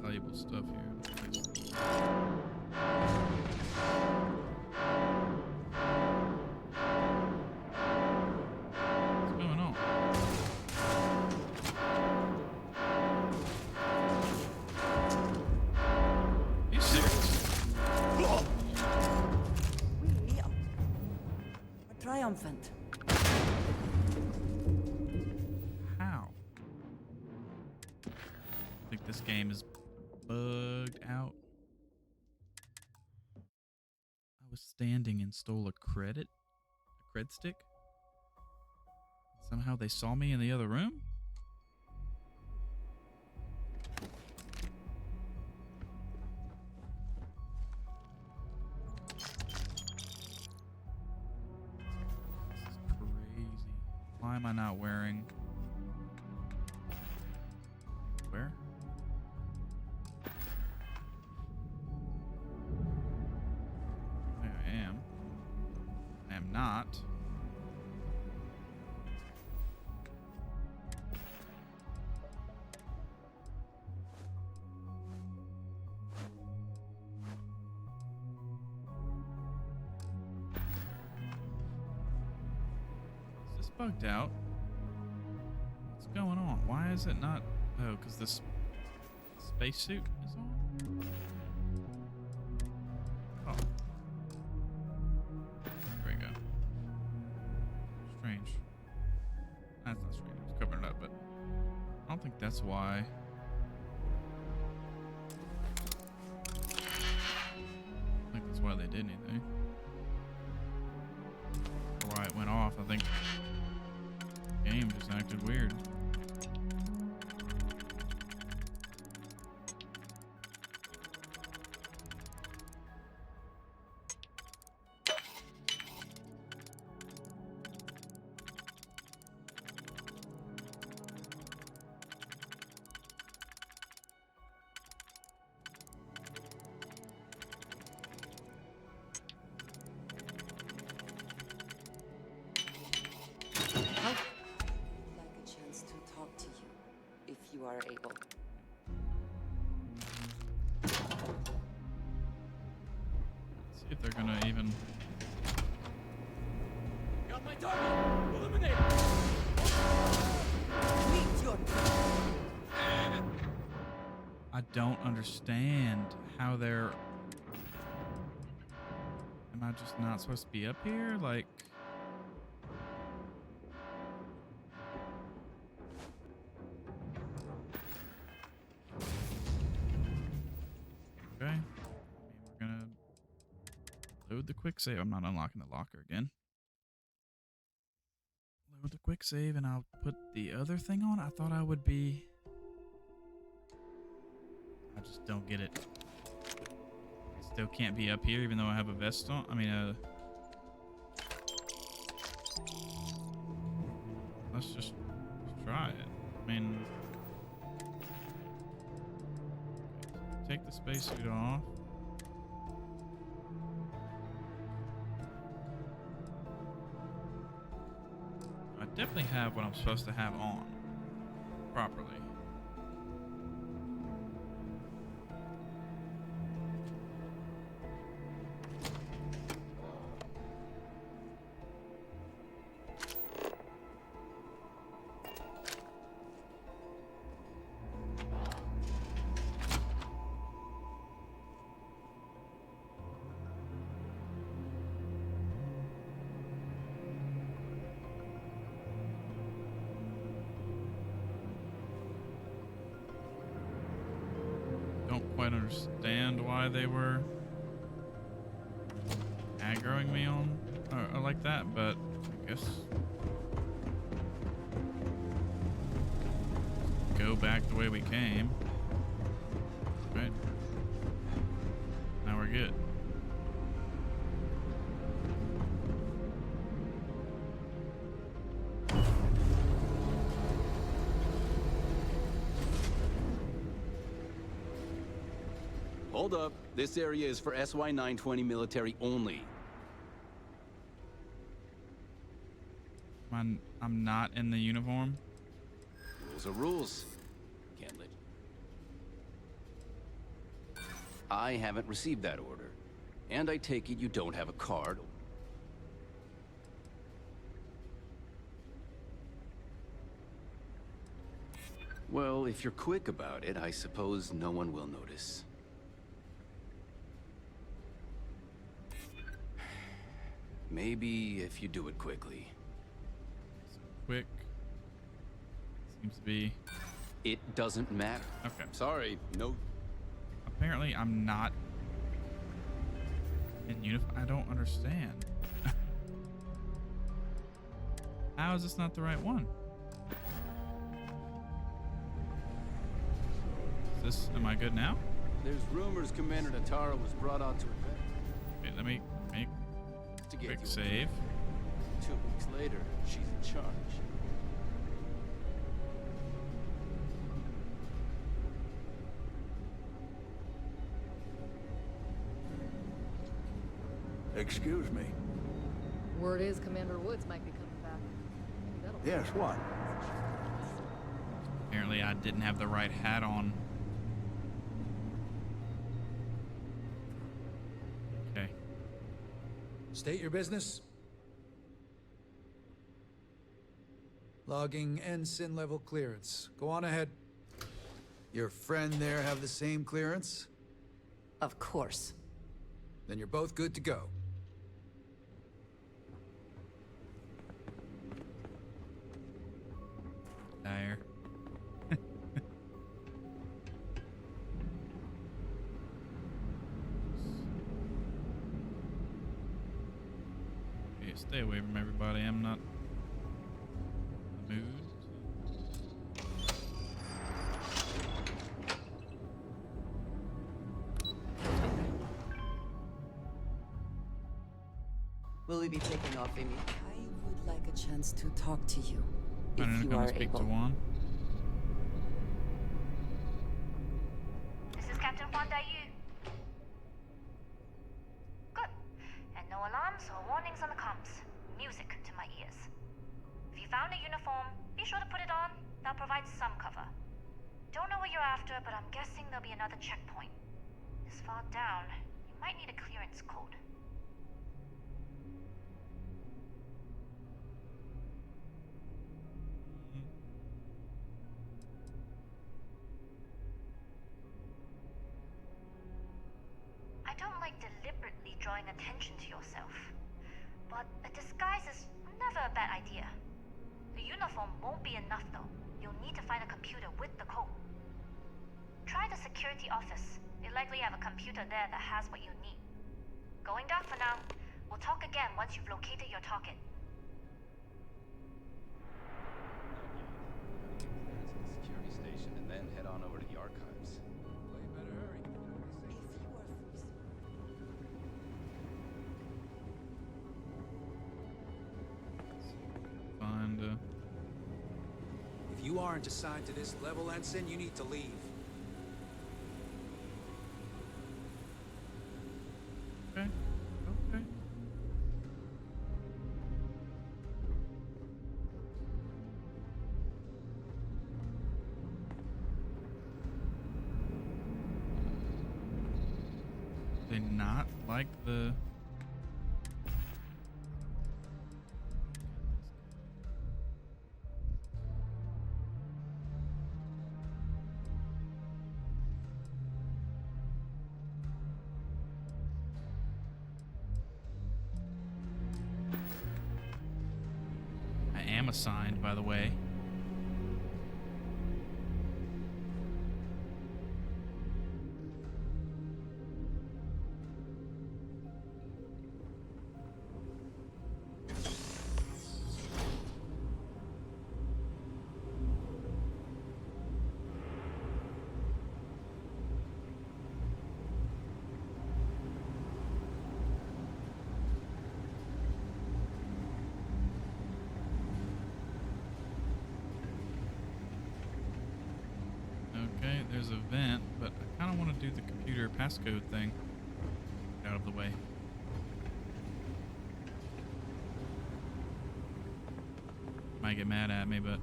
Valuable stuff here. What's going on? Are you serious? We are triumphant. How? I think this game is bugged out. I was standing and stole a cred stick. Somehow they saw me in the other room? This is crazy. Why am I not wearing... Where? There I am. I am not. Is this bugged out? What's going on? Why is it not? Oh, because this spacesuit is on? Oh. There we go. Strange. That's not strange. It's covering it up, but I don't think that's why. I don't think that's why they did anything. Or why it went off. I think the game just acted weird. You are able. See if they're gonna even. Got my target! Eliminate! Meet your I don't understand how they're. Am I just not supposed to be up here? Like. Okay. We're gonna load the quick save. I'm not unlocking the locker again. Load the quick save and I'll put the other thing on. I thought I would be. I just don't get it. I still can't be up here even though I have a vest on. I mean, let's just try it. I mean, take the spacesuit off. I definitely have what I'm supposed to have on properly. quite understand why they were aggroing me on or like that, but I guess go back the way we came. Right. Now we're good. Hold up. This area is for SY-920 military only. I'm not in the uniform. Rules are rules. Can't let... I haven't received that order. And I take it you don't have a card. Well, if you're quick about it, I suppose no one will notice. Maybe if you do it quickly. Quick. Seems to be... It doesn't matter. Okay. Sorry, no... Apparently I'm not in uniform. I don't understand. How is this not the right one? Is this... Am I good now? There's rumors Commander Natara was brought on to event. Okay, let me make to get quick you save. 2 weeks later, she's in charge. Excuse me. Word is Commander Woods might be coming back. Maybe that'll Yes, what? Apparently I didn't have the right hat on. Okay. State your business. Logging ensign level clearance. Go on ahead. Your friend there have the same clearance? Of course. Then you're both good to go. There. Okay, stay away from everybody. I'm not in the mood. Will we be taking off, Amy? I would like a chance to talk to you, if I'm you gonna are speak able. to Juan. This is Captain Juan Dayu. Good. And no alarms or warnings on the comms. Music to my ears. If you found a uniform, be sure to put it on. That'll provide some cover. Don't know what you're after, but I'm guessing there'll be another checkpoint. This far down, you might need a clearance code. I don't like deliberately drawing attention to yourself, but a disguise is never a bad idea. The uniform won't be enough though. You'll need to find a computer with the code. Try the security office. They likely have a computer there that has what you need. Going dark for now. We'll talk again once you've located your target. Security station and then head on over to the archives. Well, you better hurry. Find If you aren't assigned to this level, Ensign, you need to leave. Okay. Okay. They not like the... I am assigned, by the way. There's a vent, but I kind of want to do the computer passcode thing. Out of the way. Might get mad at me, but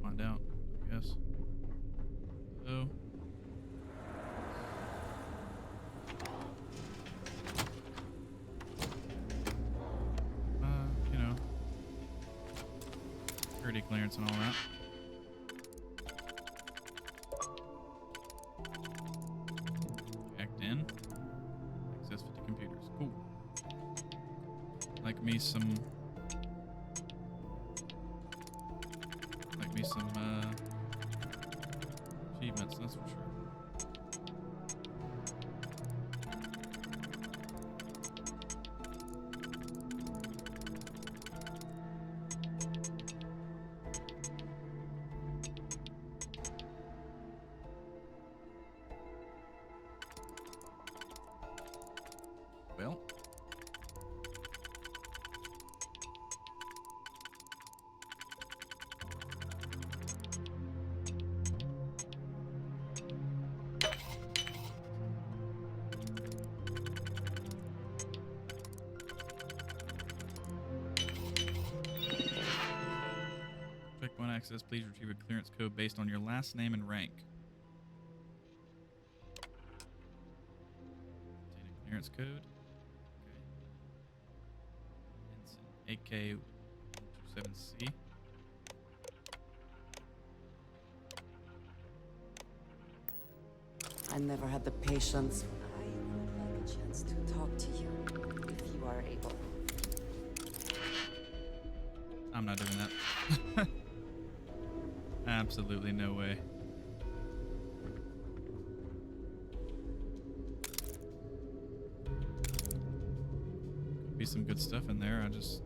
find out, I guess. So. You know, security clearance and all that. Checked in. Access 50 computers. Cool. Like me some achievements, that's for sure. Well, check one access. Please retrieve a clearance code based on your last name and rank. Obtain a clearance code. Okay. AK-127C. I never had the patience. I would like a chance to talk to you, if you are able. I'm not doing that. Absolutely no way. Could be some good stuff in there. I just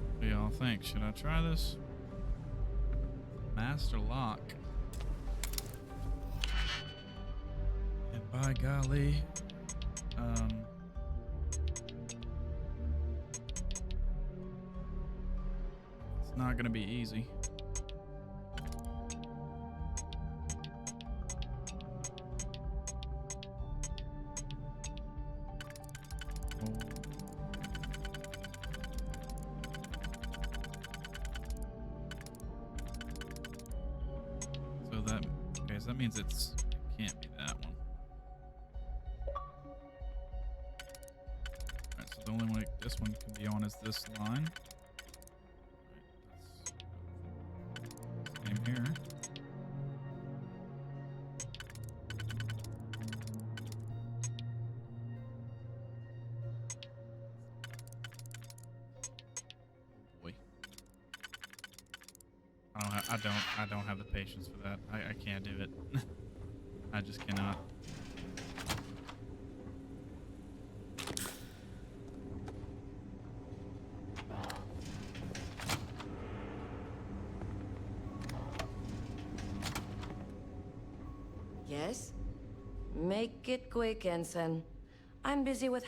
what do y'all think? Should I try this? Master lock. And by golly, it's not gonna be easy. So that, okay, so that means it can't be that one. Alright, so the only way this one can be on is this line. Same here. Oh boy. I don't have the patience for that. I can't do it. I just cannot. Yes? Make it quick, Ensign. I'm busy with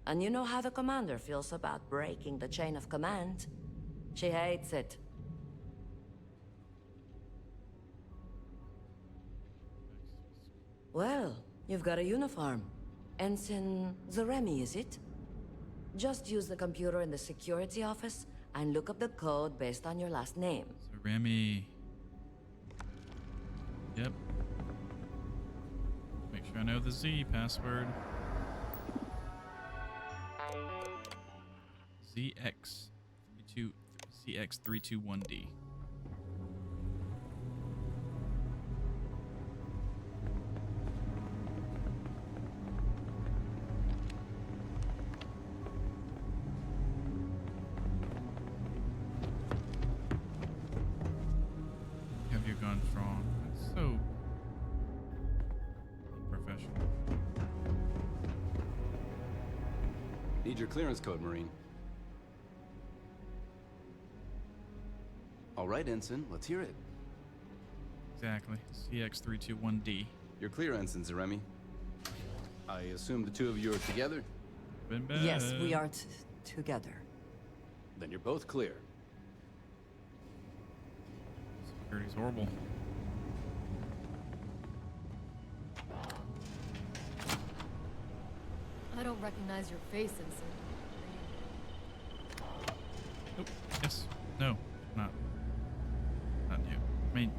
and you know how the commander feels about breaking the chain of command. She hates it. Well, you've got a uniform. Ensign Zaremi, is it? Just use the computer in the security office and look up the code based on your last name. Zaremi. Yep. Make sure I know the Z password. ZX321D. Have you gone strong? That's so professional. Need your clearance code, Marine. All right, Ensign, let's hear it. Exactly. CX321D. You're clear, Ensign Zaremi. I assume the two of you are together? Been bad. Yes, we are together. Then you're both clear. Security's horrible. I don't recognize your face, Ensign. Nope. Yes. No. Not you. I mean,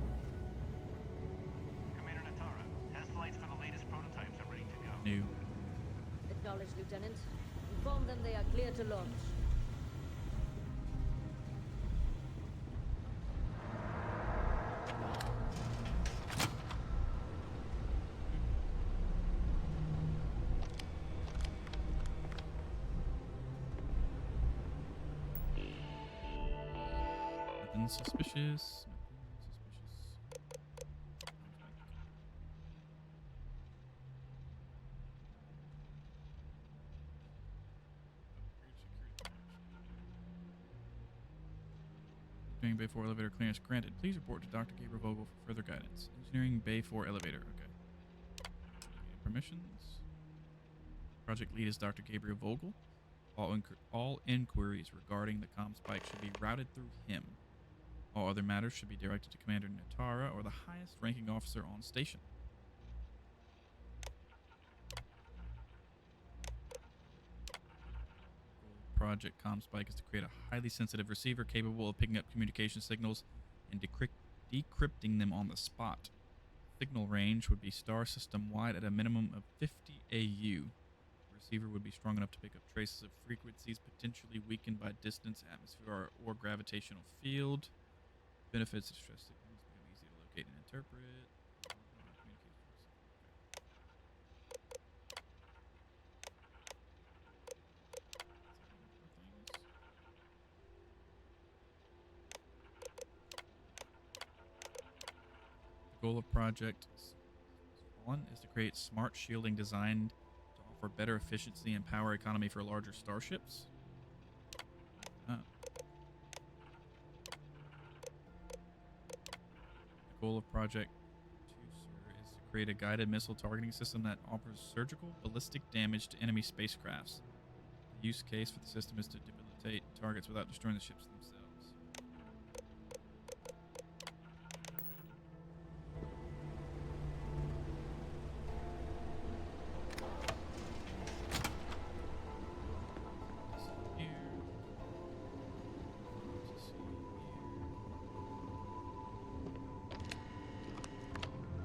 Commander Natara, test flights for the latest prototypes are ready to go. new. Acknowledged, Lieutenant. Inform them they are clear to launch. Nothing suspicious. Engineering Bay 4 elevator clearance granted. Please report to Dr. Gabriel Vogel for further guidance. Engineering Bay 4 elevator. Okay. Permissions. Project lead is Dr. Gabriel Vogel. All inquiries regarding the comm spike should be routed through him. All other matters should be directed to Commander Natara or the highest ranking officer on station. Project comm spike is to create a highly sensitive receiver capable of picking up communication signals and decrypting them on the spot. Signal range would be star system wide at a minimum of 50 AU. The receiver would be strong enough to pick up traces of frequencies potentially weakened by distance, atmosphere, or gravitational field. Benefits of stress signals become easy to locate and interpret. The goal of Project Swan is to create smart shielding designed to offer better efficiency and power economy for larger starships. The goal of Project Sir is to create a guided missile targeting system that offers surgical ballistic damage to enemy spacecrafts. The use case for the system is to debilitate targets without destroying the ships themselves.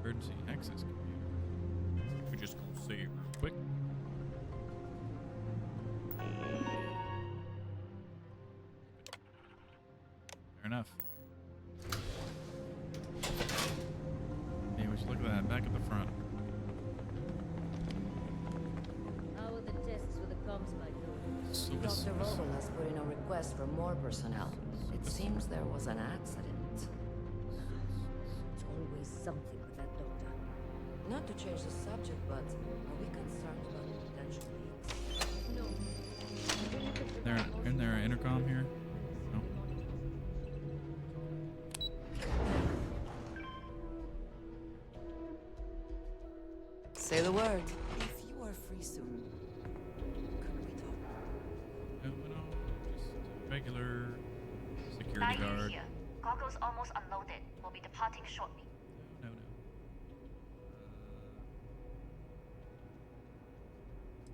Emergency access computer. We're just gonna see it real quick. Fair enough. Hey, would you look at that back at the front? How are the tests with the comms spike going? So Dr. Vogel has put in a request for more personnel. It seems there was an accident. It's always something with that doctor. Not to change the subject, but are we concerned about potential leaks? No. Isn't there an intercom here? No. Say the word. If you are free soon, could we talk? No, just a regular security Diane guard. here. Goggles almost unloaded. We'll be departing shortly. No.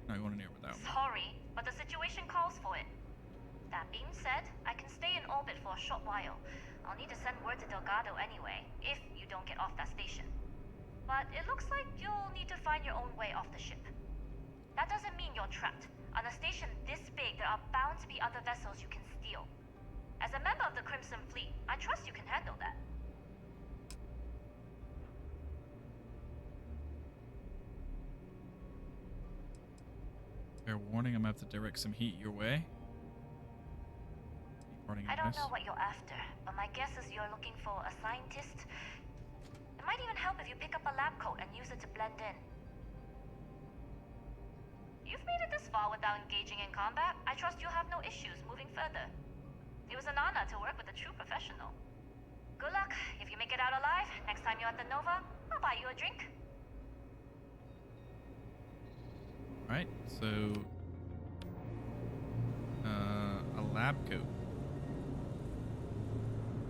Not going anywhere without me. Sorry, but the situation calls for it. That being said, I can stay in orbit for a short while. I'll need to send word to Delgado anyway, if you don't get off that station. But it looks like you'll need to find your own way off the ship. That doesn't mean you're trapped. On a station this big, there are bound to be other vessels you can steal. As a member of the Crimson Fleet, I trust you can handle that. Fair warning, I'm gonna have to direct some heat your way. Parting I don't advice. know what you're after, but my guess is you're looking for a scientist. It might even help if you pick up a lab coat and use it to blend in. You've made it this far without engaging in combat. I trust you'll have no issues moving further. It was an honor to work with a true professional. Good luck. If you make it out alive, next time you're at the Nova, I'll buy you a drink. Right, so a lab coat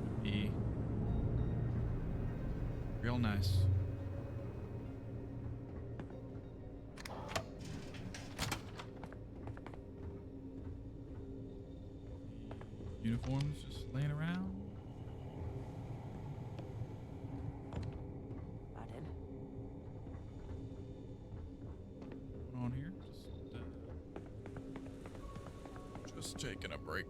would be real nice. Uniforms just laying around. On here, just taking a break.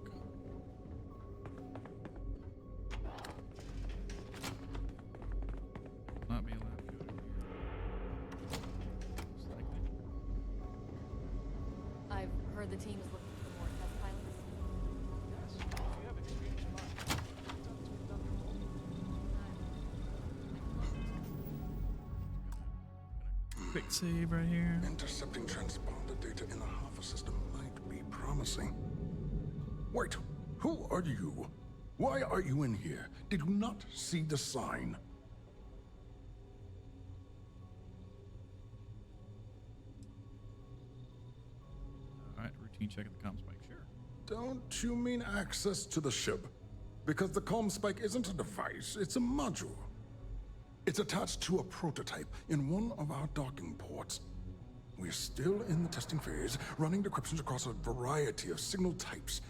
Not be allowed to go in here. Most likely. I've heard the team is looking for more test pilots. Yes, if you have experience in mind. Quick save right here. Intercepting transponder data in the Alpha system might be promising. Wait, who are you? Why are you in here? Did you not see the sign? Alright, routine check at the comm spike, sure. Don't you mean access to the ship? Because the comm spike isn't a device, it's a module. It's attached to a prototype in one of our docking ports. We're still in the testing phase, running decryptions across a variety of signal types,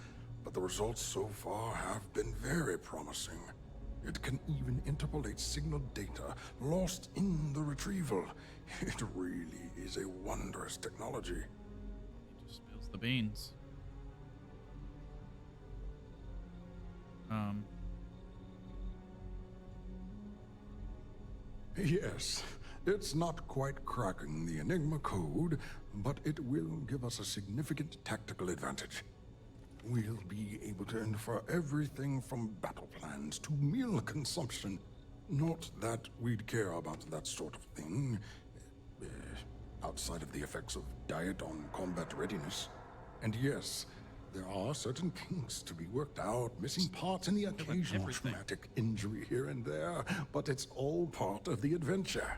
but the results so far have been very promising. It can even interpolate signal data lost in the retrieval. It really is a wondrous technology. He just spills the beans. Yes, it's not quite cracking the Enigma code, but it will give us a significant tactical advantage. We'll be able to infer everything from battle plans to meal consumption. Not that we'd care about that sort of thing, outside of the effects of diet on combat readiness. And yes, there are certain kinks to be worked out, missing parts and the occasional traumatic injury here and there, but it's all part of the adventure.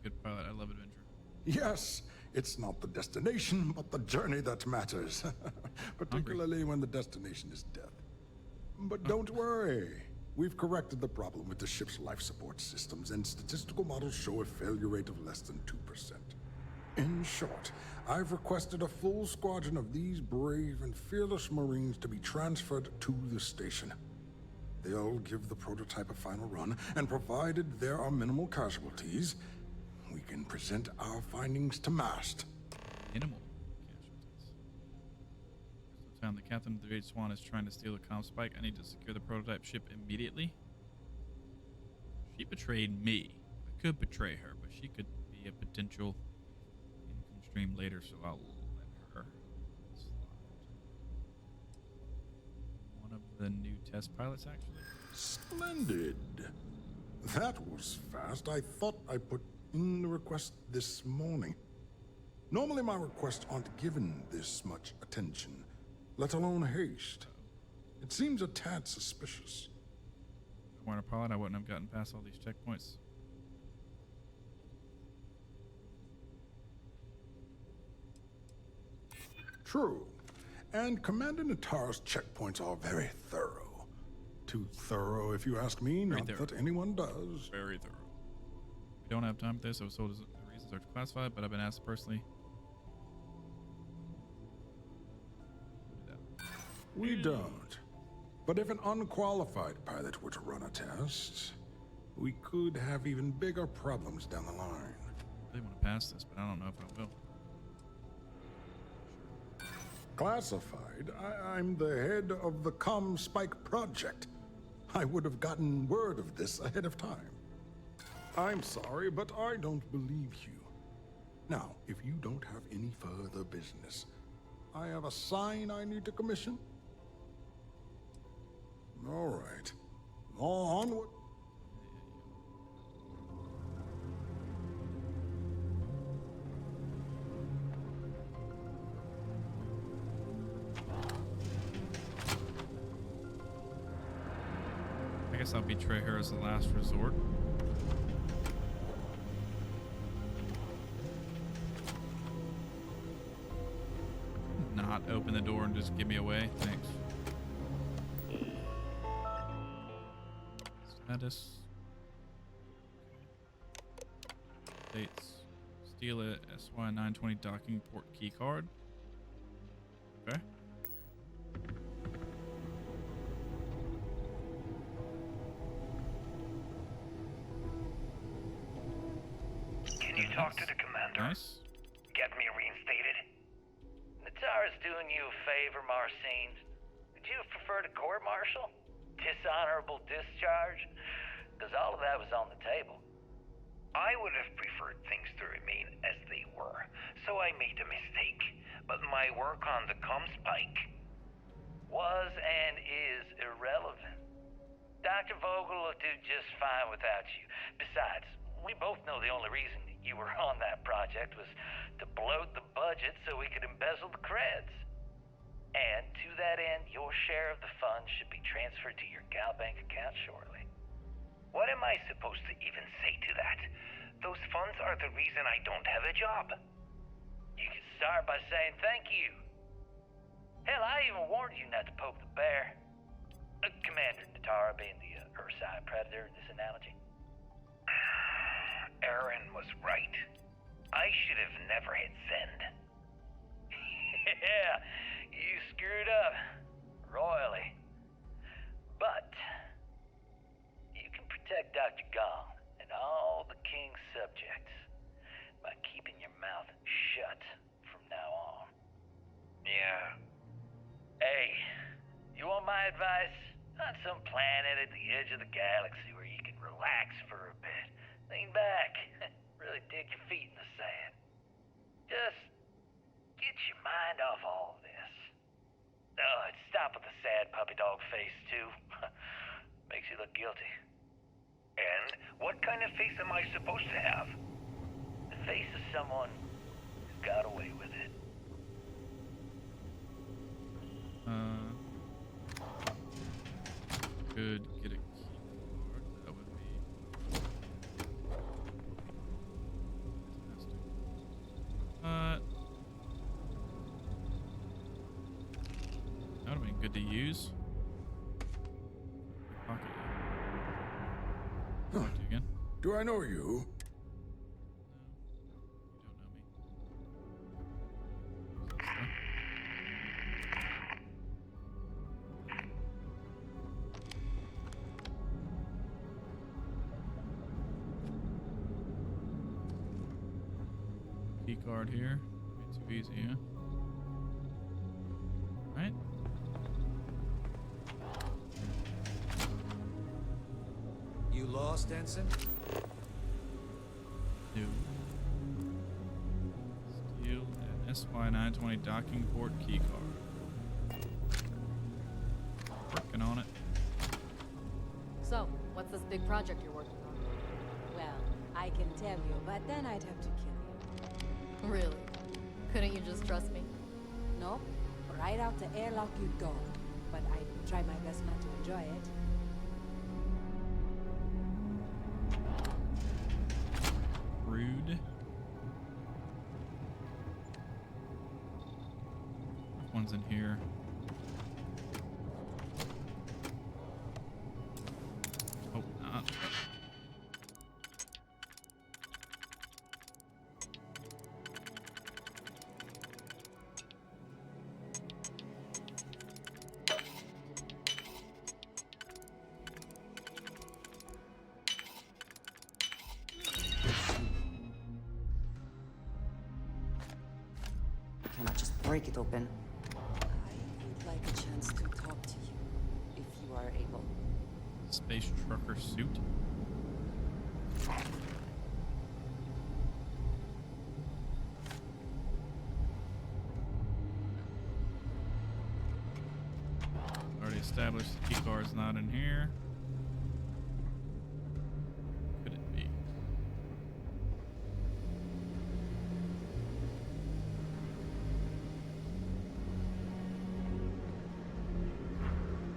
Be a good pilot. I love adventure. Yes, it's not the destination, but the journey that matters. Particularly when the destination is death. But don't worry. We've corrected the problem with the ship's life support systems, and statistical models show a failure rate of less than 2%. In short, I've requested a full squadron of these brave and fearless Marines to be transferred to the station. They'll give the prototype a final run, and provided there are minimal casualties, we can present our findings to Mast. Minimal casualties. Found the captain of the Great Swan is trying to steal the comm spike. I need to secure the prototype ship immediately. She betrayed me. I could betray her, but she could be a potential income stream later, so I'll let her slide. One of the new test pilots, actually. Splendid. That was fast. I thought I put in the request this morning. Normally my requests aren't given this much attention, let alone haste. It seems a tad suspicious. If I weren't a pilot, I wouldn't have gotten past all these checkpoints. True. And Commander Natara's checkpoints are very thorough. Too thorough, if you ask me, not that anyone does. Very thorough. We don't have time for this. I was told the reasons are classified, but I've been asked personally. We don't. But if an unqualified pilot were to run a test, we could have even bigger problems down the line. I really want to pass this, but I don't know if I will. Classified? I'm the head of the comm spike project. I would have gotten word of this ahead of time. I'm sorry, but I don't believe you. Now, if you don't have any further business, I have a sign I need to commission. All right. Onward. I guess I'll betray her as the last resort. Not open the door and just give me away. Thanks. Status. Dates. Steal a SY-920 docking port key card. Okay. Can you talk to the commander? Nice. Get me reinstated? Natara's doing you a favor, Marcine. Would you have preferred a court-martial? Dishonorable discharge? Because all of that was on the table. I would have preferred things to remain as they were, so I made a mistake. But my work on the Comspike was and is irrelevant. Dr. Vogel will do just fine without you. Besides, we both know the only reason you were on that project was to bloat the budget so we could embezzle the creds. And to that end, your share of the funds should be transferred to your Gal Bank account shortly. What am I supposed to even say to that? Those funds are the reason I don't have a job. You can start by saying thank you. Hell, I even warned you not to poke the bear. Commander Natara being the Ursine predator in this analogy. Aaron was right. I should have never hit send. Yeah, you screwed up. Royally. But you can protect Dr. Gong and all the King's subjects by keeping your mouth shut from now on. Yeah. Hey, you want my advice? On some planet at the edge of the galaxy where you can relax for a bit. Lean back. Really dig your feet in the sand. Just get your mind off all of this. Oh, and stop with the sad puppy dog face, too. Makes you look guilty. And what kind of face am I supposed to have? The face of someone who's got away with it. Could get a key card. That would be fantastic. That would have been good to use. Pocket. Huh. Again. Do I know you? Key card here. Be too easy, huh? Right? You lost, Ensign? No. Steal an SY-920 docking port key card. Working on it. So, what's this big project you're working on? Well, I can tell you, but then I'd have to kill you. Really? Couldn't you just trust me? No, right out the airlock you'd go. But I'd try my best not to enjoy it. Rude. One's in here. Hope not. Cannot just break it open. I would like a chance to talk to you, if you are able. Space trucker suit. Already established the key card's not in here. Could it be?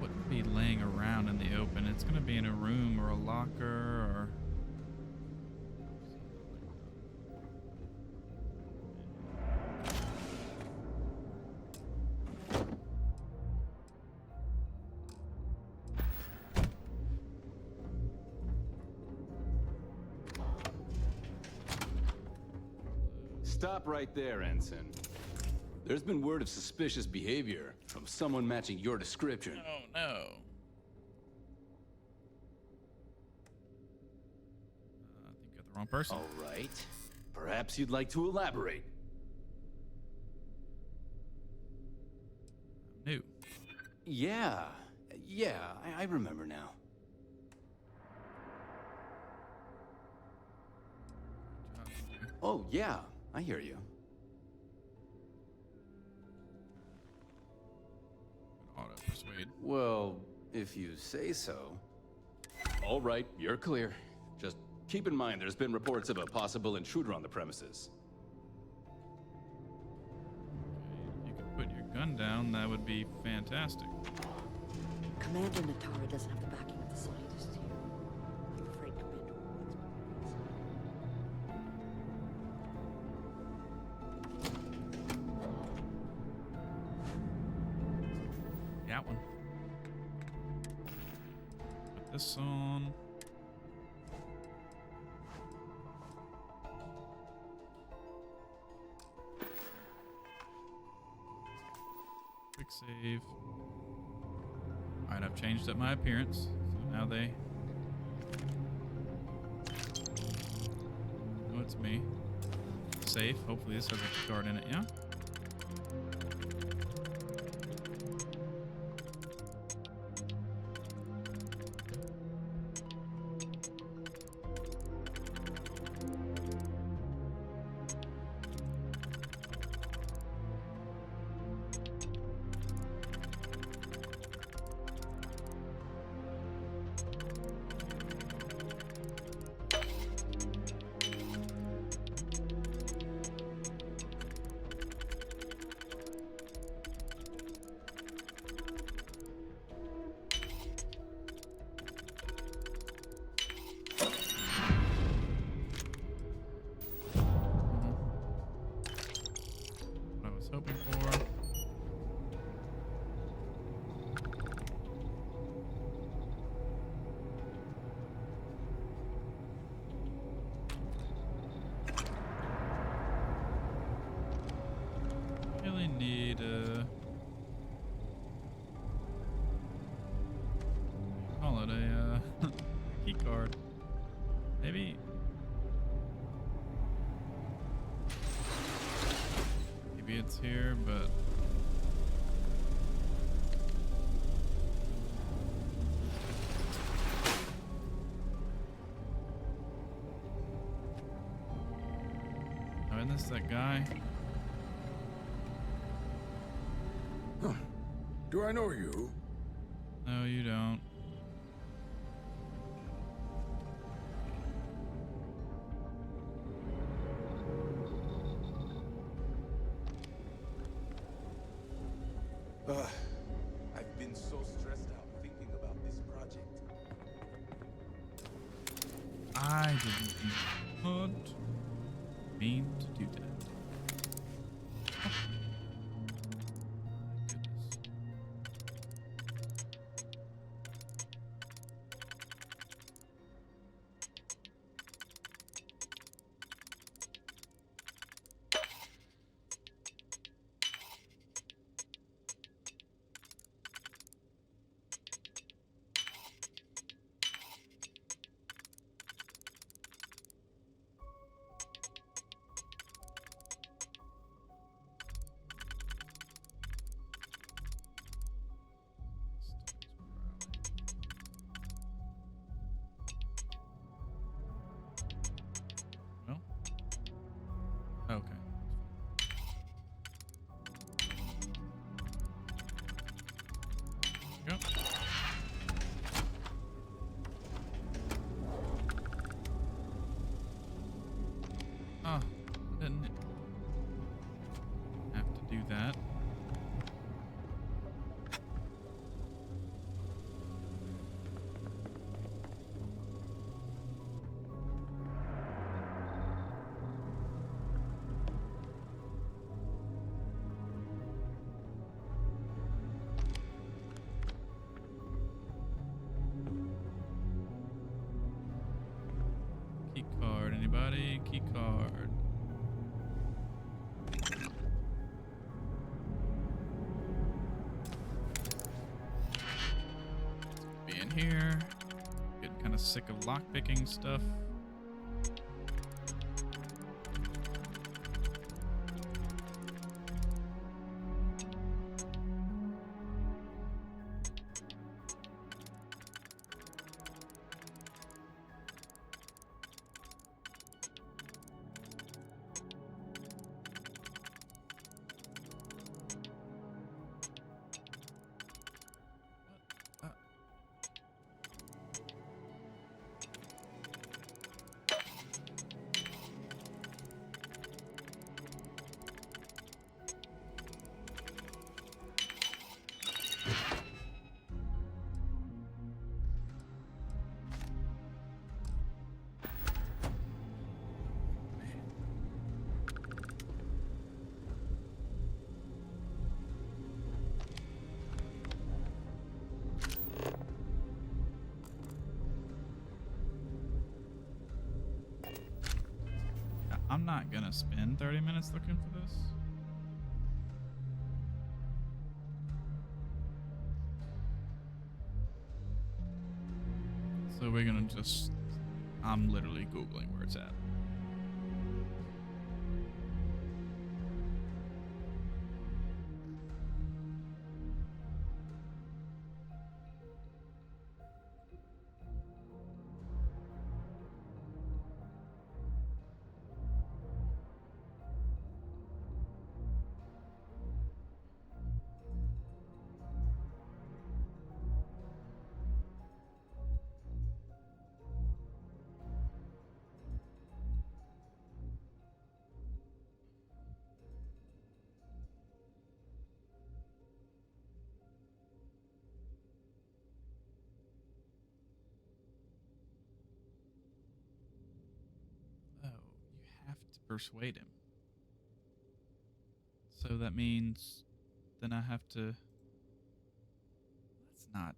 Wouldn't be laying around in the open. It's gonna be in a room or a locker or. Stop right there, Ensign. There's been word of suspicious behavior from someone matching your description. Oh, no. I think you're the wrong person. All right. Perhaps you'd like to elaborate. New. Yeah. I remember now. Oh, yeah. I hear you. Auto persuade. Well, if you say so. All right, you're clear. Just keep in mind there's been reports of a possible intruder on the premises. Okay, if you could put your gun down, that would be fantastic. Commander Natara doesn't have the backing of the scientists here. I'm afraid Commander Woods Got one. Put this on. Quick save. Alright, I've changed up my appearance. So now they know it's me. Safe. Hopefully this has a card in it, yeah? Hoping for. Really need call it a key card. Maybe. Maybe it's here, but oh, isn't this that guy? Huh. Do I know you? No, you don't. I've been so stressed out thinking about this project. I didn't mean to do that. card. Be in here. Getting kind of sick of lockpicking stuff. I'm not gonna spend 30 minutes looking for this. So we're gonna just, I'm literally Googling where it's at. Persuade him. So that means then I have to. That's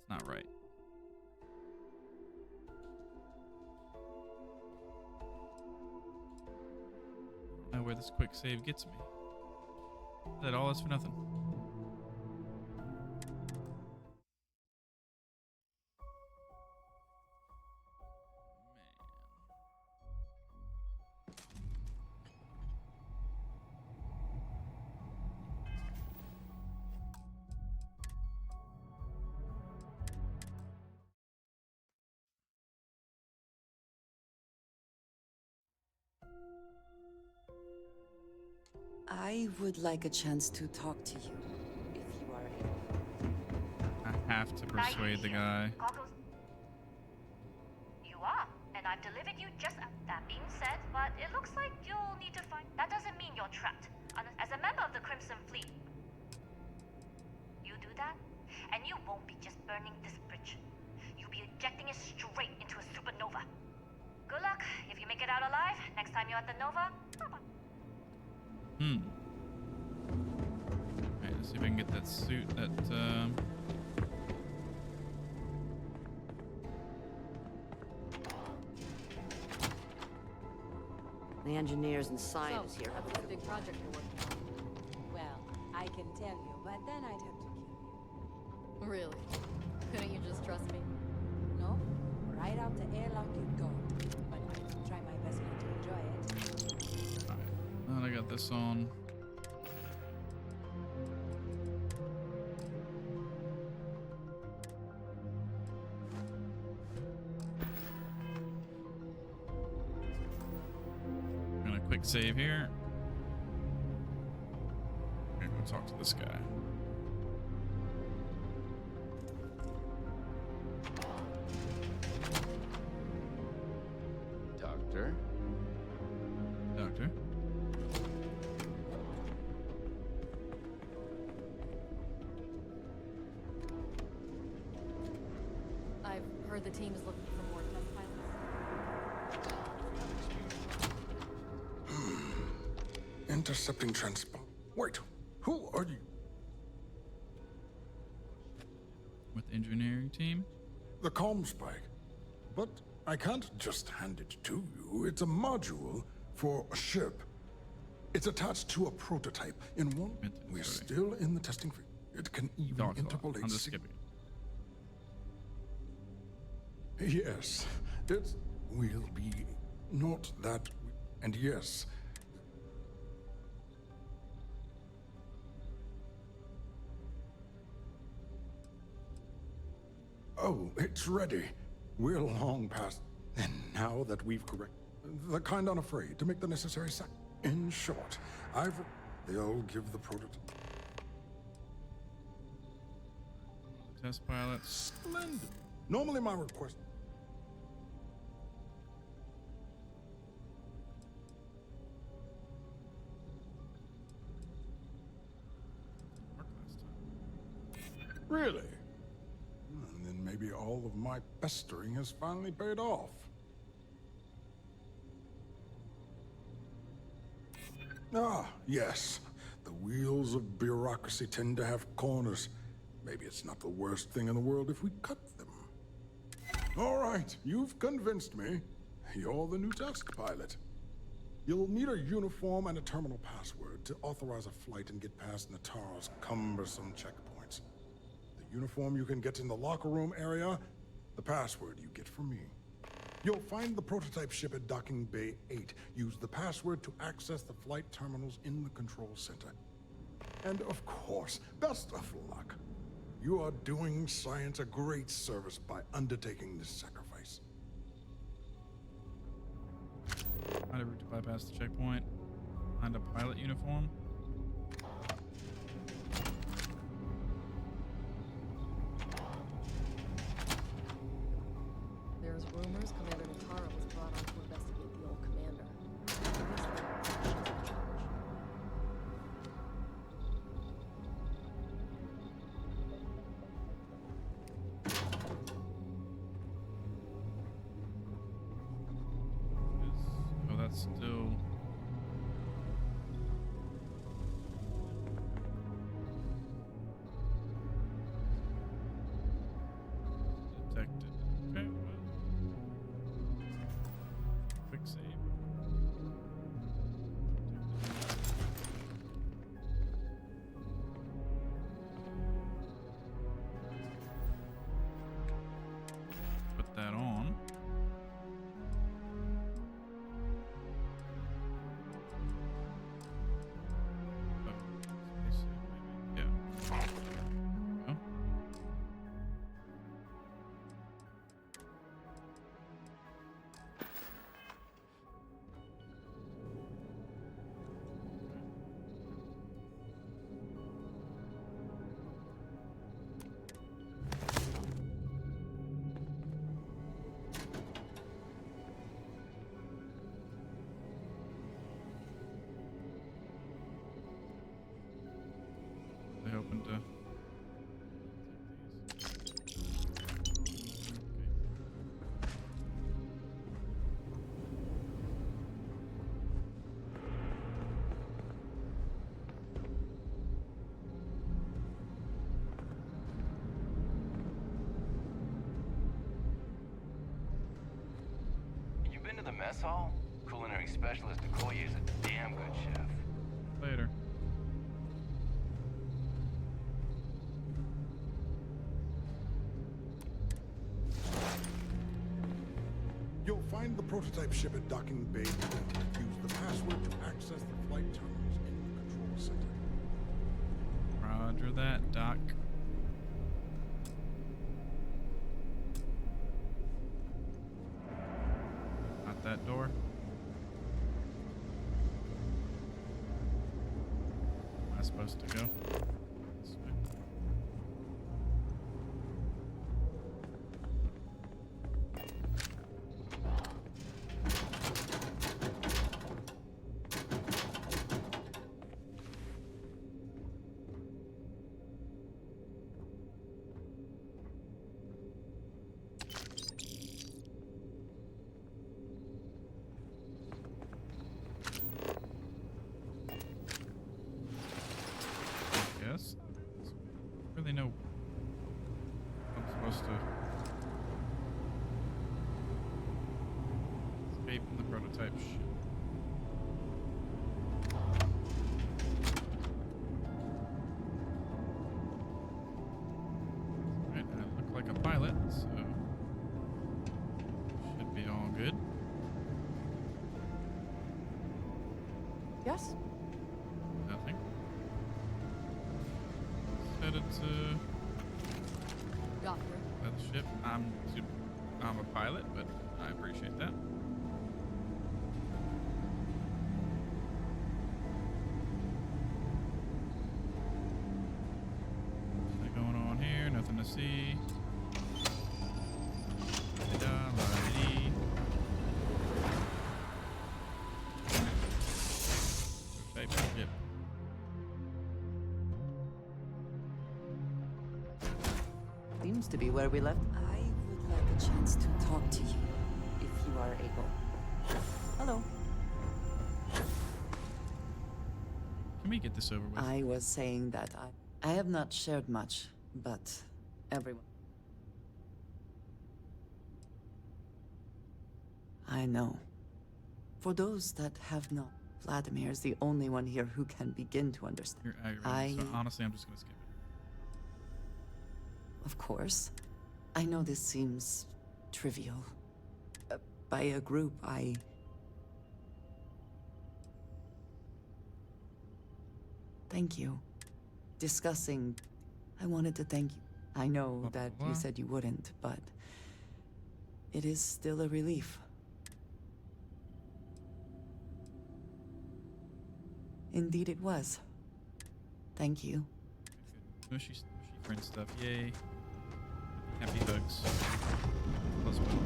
not right. I don't know where this quick save gets me. That all is for nothing. I would like a chance to talk to you, if you are able. I have to persuade the guy. You are, and I've delivered you just that being said, but it looks like you'll need to find. That doesn't mean you're trapped. As a member of the Crimson Fleet, you do that, and you won't be just burning this bridge. You'll be ejecting it straight into a supernova. Good luck. If you make it out alive, next time you're at the Nova, bye-bye. Alright, let's see if I can get that suit that, The engineers and scientists here have a big project you're working on. Well, I can tell you, but then I'd have to kill you. Really? Couldn't you just trust me? No, right out the airlock you'd go. But I'd try my best not to enjoy it. Alright, now I got this on. Quick save here. I'm gonna go talk to this guy. Doctor? Doctor? I've heard the team is looking for more test pilots. Intercepting transport. Wait, who are you? With engineering team? The comm spike. But I can't just hand it to you. It's a module for a ship. It's attached to a prototype. In one, we're still in the testing phase. It can even interpolate. I'm just skipping. Yes, it will be not that. And yes. Oh, it's ready. We're long past. And now that we've corrected the kind unafraid to make the necessary sac. In short, they'll give the prototype. Test pilots. Splendid. Normally my request. Really? And then maybe all of my pestering has finally paid off. Ah, yes. The wheels of bureaucracy tend to have corners. Maybe it's not the worst thing in the world if we cut them. All right, you've convinced me. You're the new test pilot. You'll need a uniform and a terminal password to authorize a flight and get past Natara's cumbersome checkpoints. The uniform you can get in the locker room area, the password you get from me. You'll find the prototype ship at Docking Bay 8. Use the password to access the flight terminals in the control center. And of course, best of luck. You are doing science a great service by undertaking this sacrifice. Find a route to bypass the checkpoint. Find a pilot uniform. There's rumors Commander Natara was brought on to investigate the old commander. Oh, that's still. Detected. Okay. Quick save. Put that on. Oh, space save, maybe. Yeah. Oh. They opened to You been to the mess hall? Culinary specialist Okoye is a damn good chef. later. You'll find the prototype ship at Docking Bay. Use the password to access the flight terminals in the control center. Roger that, Doc. Not that door. Am I supposed to go? This way. Yes. I don't really know what I'm supposed to. Escape from the prototype ship. Right, I look like a pilot, so should be all good. Yes? Nothing. Headed to Doctor. the ship. I'm a pilot, but I appreciate that. Nothing going on here. Nothing to see. La-di-da-la-di-dee. Prototype ship. Seems to be where we left. I would like a chance to talk to you, if you are able. Hello. Can we get this over with? I was saying that I have not shared much, but everyone. I know. For those that have not, Vladimir is the only one here who can begin to understand. You're aggravating, so honestly, I'm just gonna skip it. Of course. I know this seems trivial. By a group, Thank you. Discussing... I wanted to thank you. I know that you said you wouldn't, but... It is still a relief. Indeed it was. Thank you. Mushy friend stuff, yay. Happy hugs. Plus one.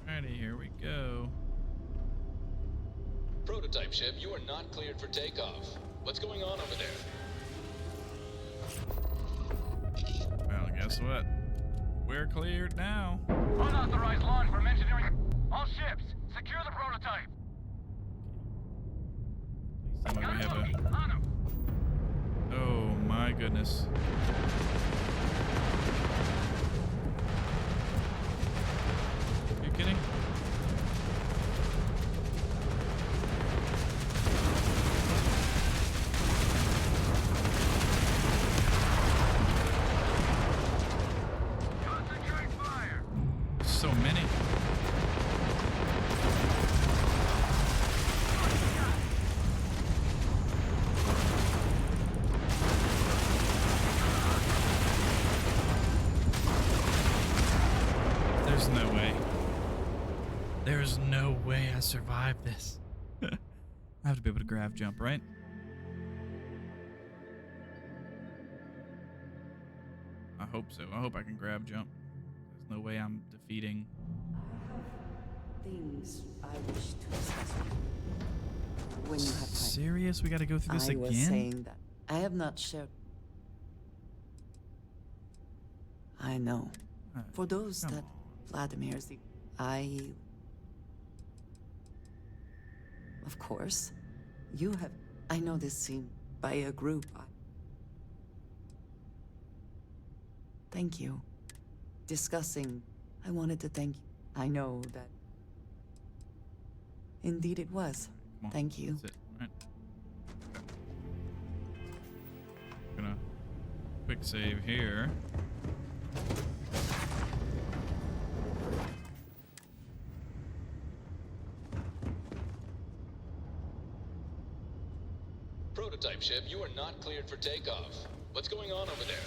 Alrighty, here we go. Prototype ship, you are not cleared for takeoff. What's going on over there? Well, guess what? We're cleared now. Unauthorized launch from engineering. All ships, secure the prototype. Please tell me we have a... Oh my goodness. Are you kidding? So many. There's no way. There's no way I survived this. I have to be able to grav jump, right? I hope so. I hope I can grab jump. There's no way I'm defeating. Things I wish to discuss with you. When you have time. Serious? We gotta go through this again? I was saying that I have not shared. I know. For those that Vladimir is the... Of course. You have... I know this scene by a group. Thank you. Discussing... I wanted to thank you. I know that... Indeed it was. Thank you. That's it, right? Gonna quick save here. Prototype ship, you are not cleared for takeoff. What's going on over there?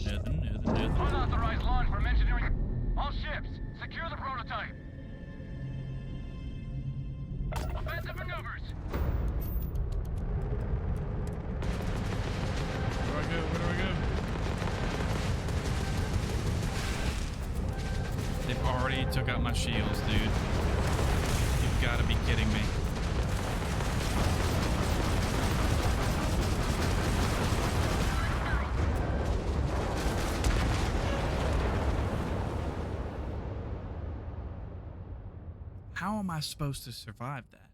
Nothing. Unauthorized launch from engineering. All ships, secure the prototype. Offensive maneuvers. Where do I go? Where do I go? They've already took out my shields, dude. You've got to be kidding me. How am I supposed to survive that?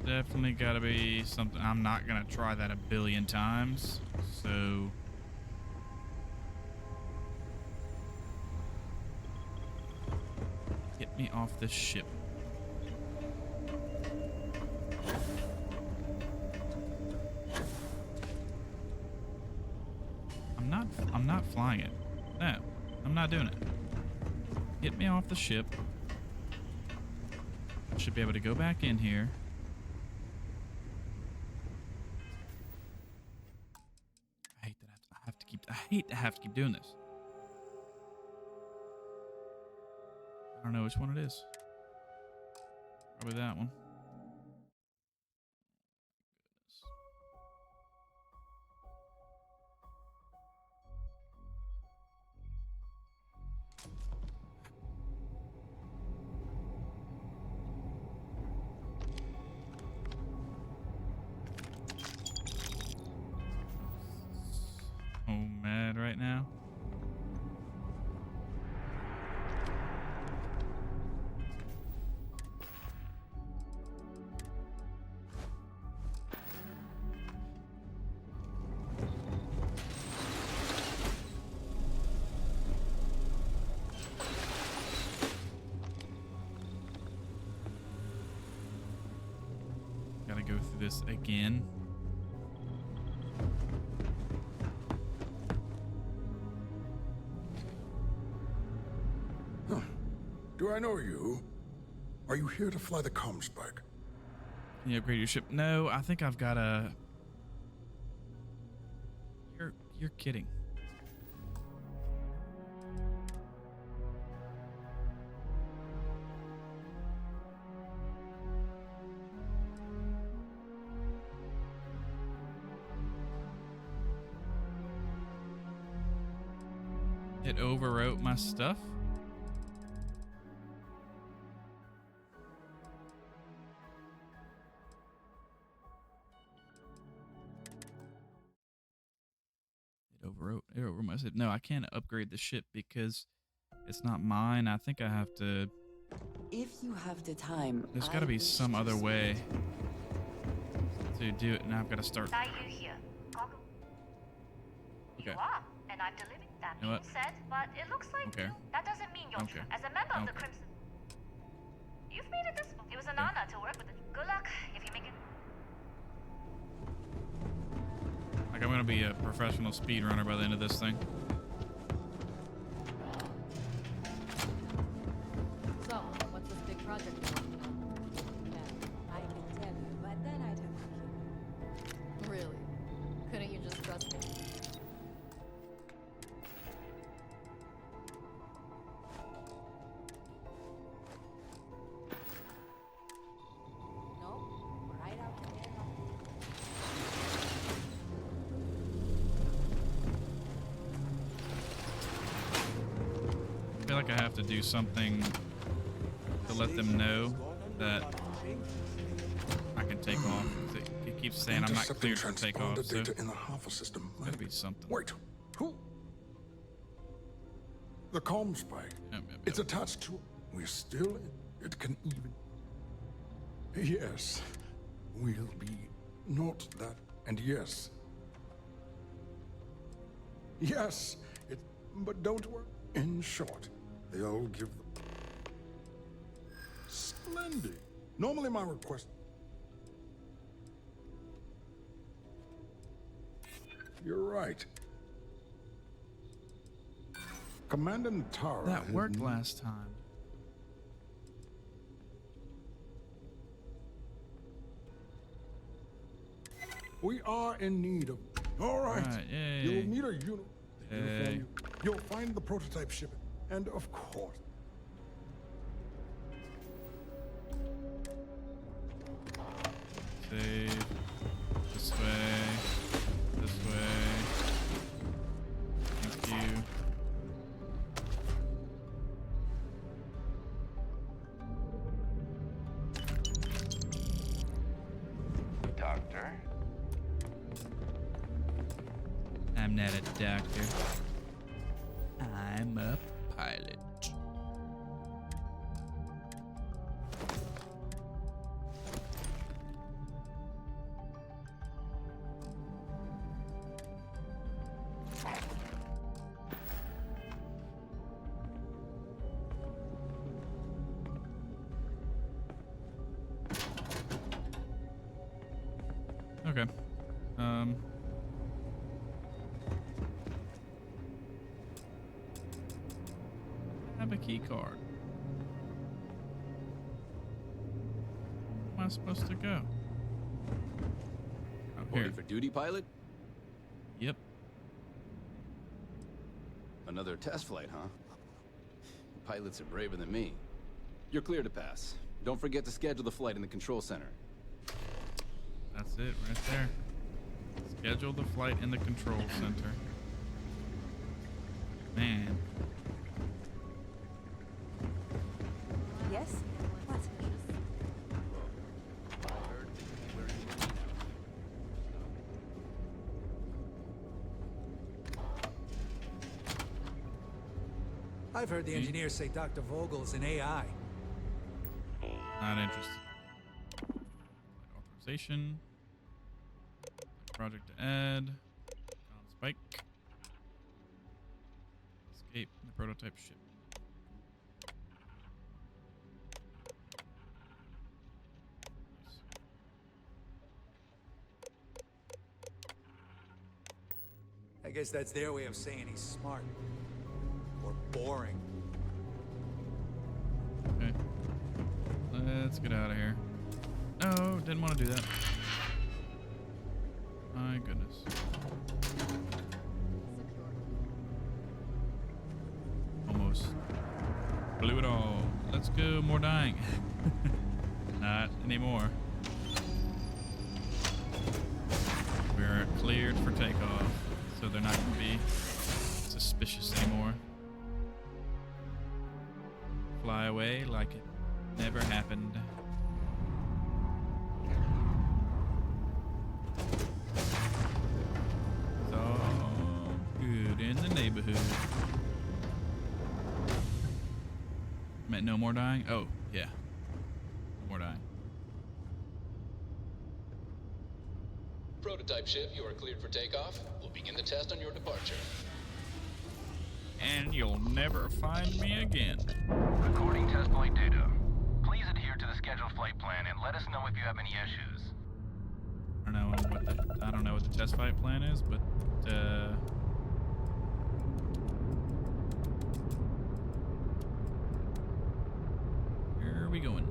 definitely got to be something. I'm not going to try that a billion times. So get me off this ship. I'm not flying it. No, I'm not doing it. Get me off the ship. Should be able to go back in here. I hate that I have to keep doing this. I don't know which one it is. Probably that one. So mad right now. Gotta go through this again. Do I know you? Are you here to fly the comm spike? Can you upgrade your ship? No, I think I've got a... You're kidding. It overwrote my stuff? It overwrote my ship. No, I can't upgrade the ship because it's not mine. I think I have to... If you have the time, There's got to be some other way to do it, and I've got to start... Are you here? Okay. You are, and I've delivered that You know being said, but it looks like Okay. that doesn't mean you're Okay. as a member of the Okay. Crimson. You've made it this far. It was an honor to work with it. Good luck if you make it. Like, I'm going to be a professional speedrunner by the end of this thing. So, what's this big project you're working on? Yeah, I can tell you, but then I'd have to kill you. Really? Couldn't you just trust me? No, right out there. I feel like I have to do something to let them know that I can take off. It keeps saying I'm not cleared for takeoff, so data in the Alpha system. gotta be something. Wait, who? The comm spike. It's attached to. We're still. It can even. Yes, we'll be not that, and yes. Yes, it. But don't worry. In short, they'll give them. Splendid. Normally, my request. You're right. Commander Natara. That worked last time. We are in need of. All right. Yay. You'll need a Hey. uniform. You'll find the prototype ship, and of course. Save. This way. This way. Thank you. Doctor? I'm not a doctor. I'm a pilot. Okay. I have a key card. Where am I supposed to go? Oh, here. Ready for duty, pilot? Yep. Another test flight, huh? Pilots are braver than me. You're clear to pass. Don't forget to schedule the flight in the control center. That's it, right there. Schedule the flight in the control center. Man. Yes? What? I've heard the engineers say Dr. Vogel's an AI. Not interested. Authorization. Project to add. On spike. Escape the prototype ship. I guess that's their way of saying he's smart. Or boring. Okay. Let's get out of here. No, didn't want to do that. My goodness. Almost blew it all. Let's go. More dying. Not anymore. We're cleared for takeoff, so they're not going to be suspicious anymore. Fly away like it never happened. It's all good in the neighborhood. Meant no more dying? Oh, yeah. No more dying. Prototype ship, you are cleared for takeoff. We'll begin the test on your departure. And you'll never find me again. Recording test flight data. Please adhere to the scheduled flight plan and let us know if you have any issues. I don't know what the test flight plan is, but where are we going?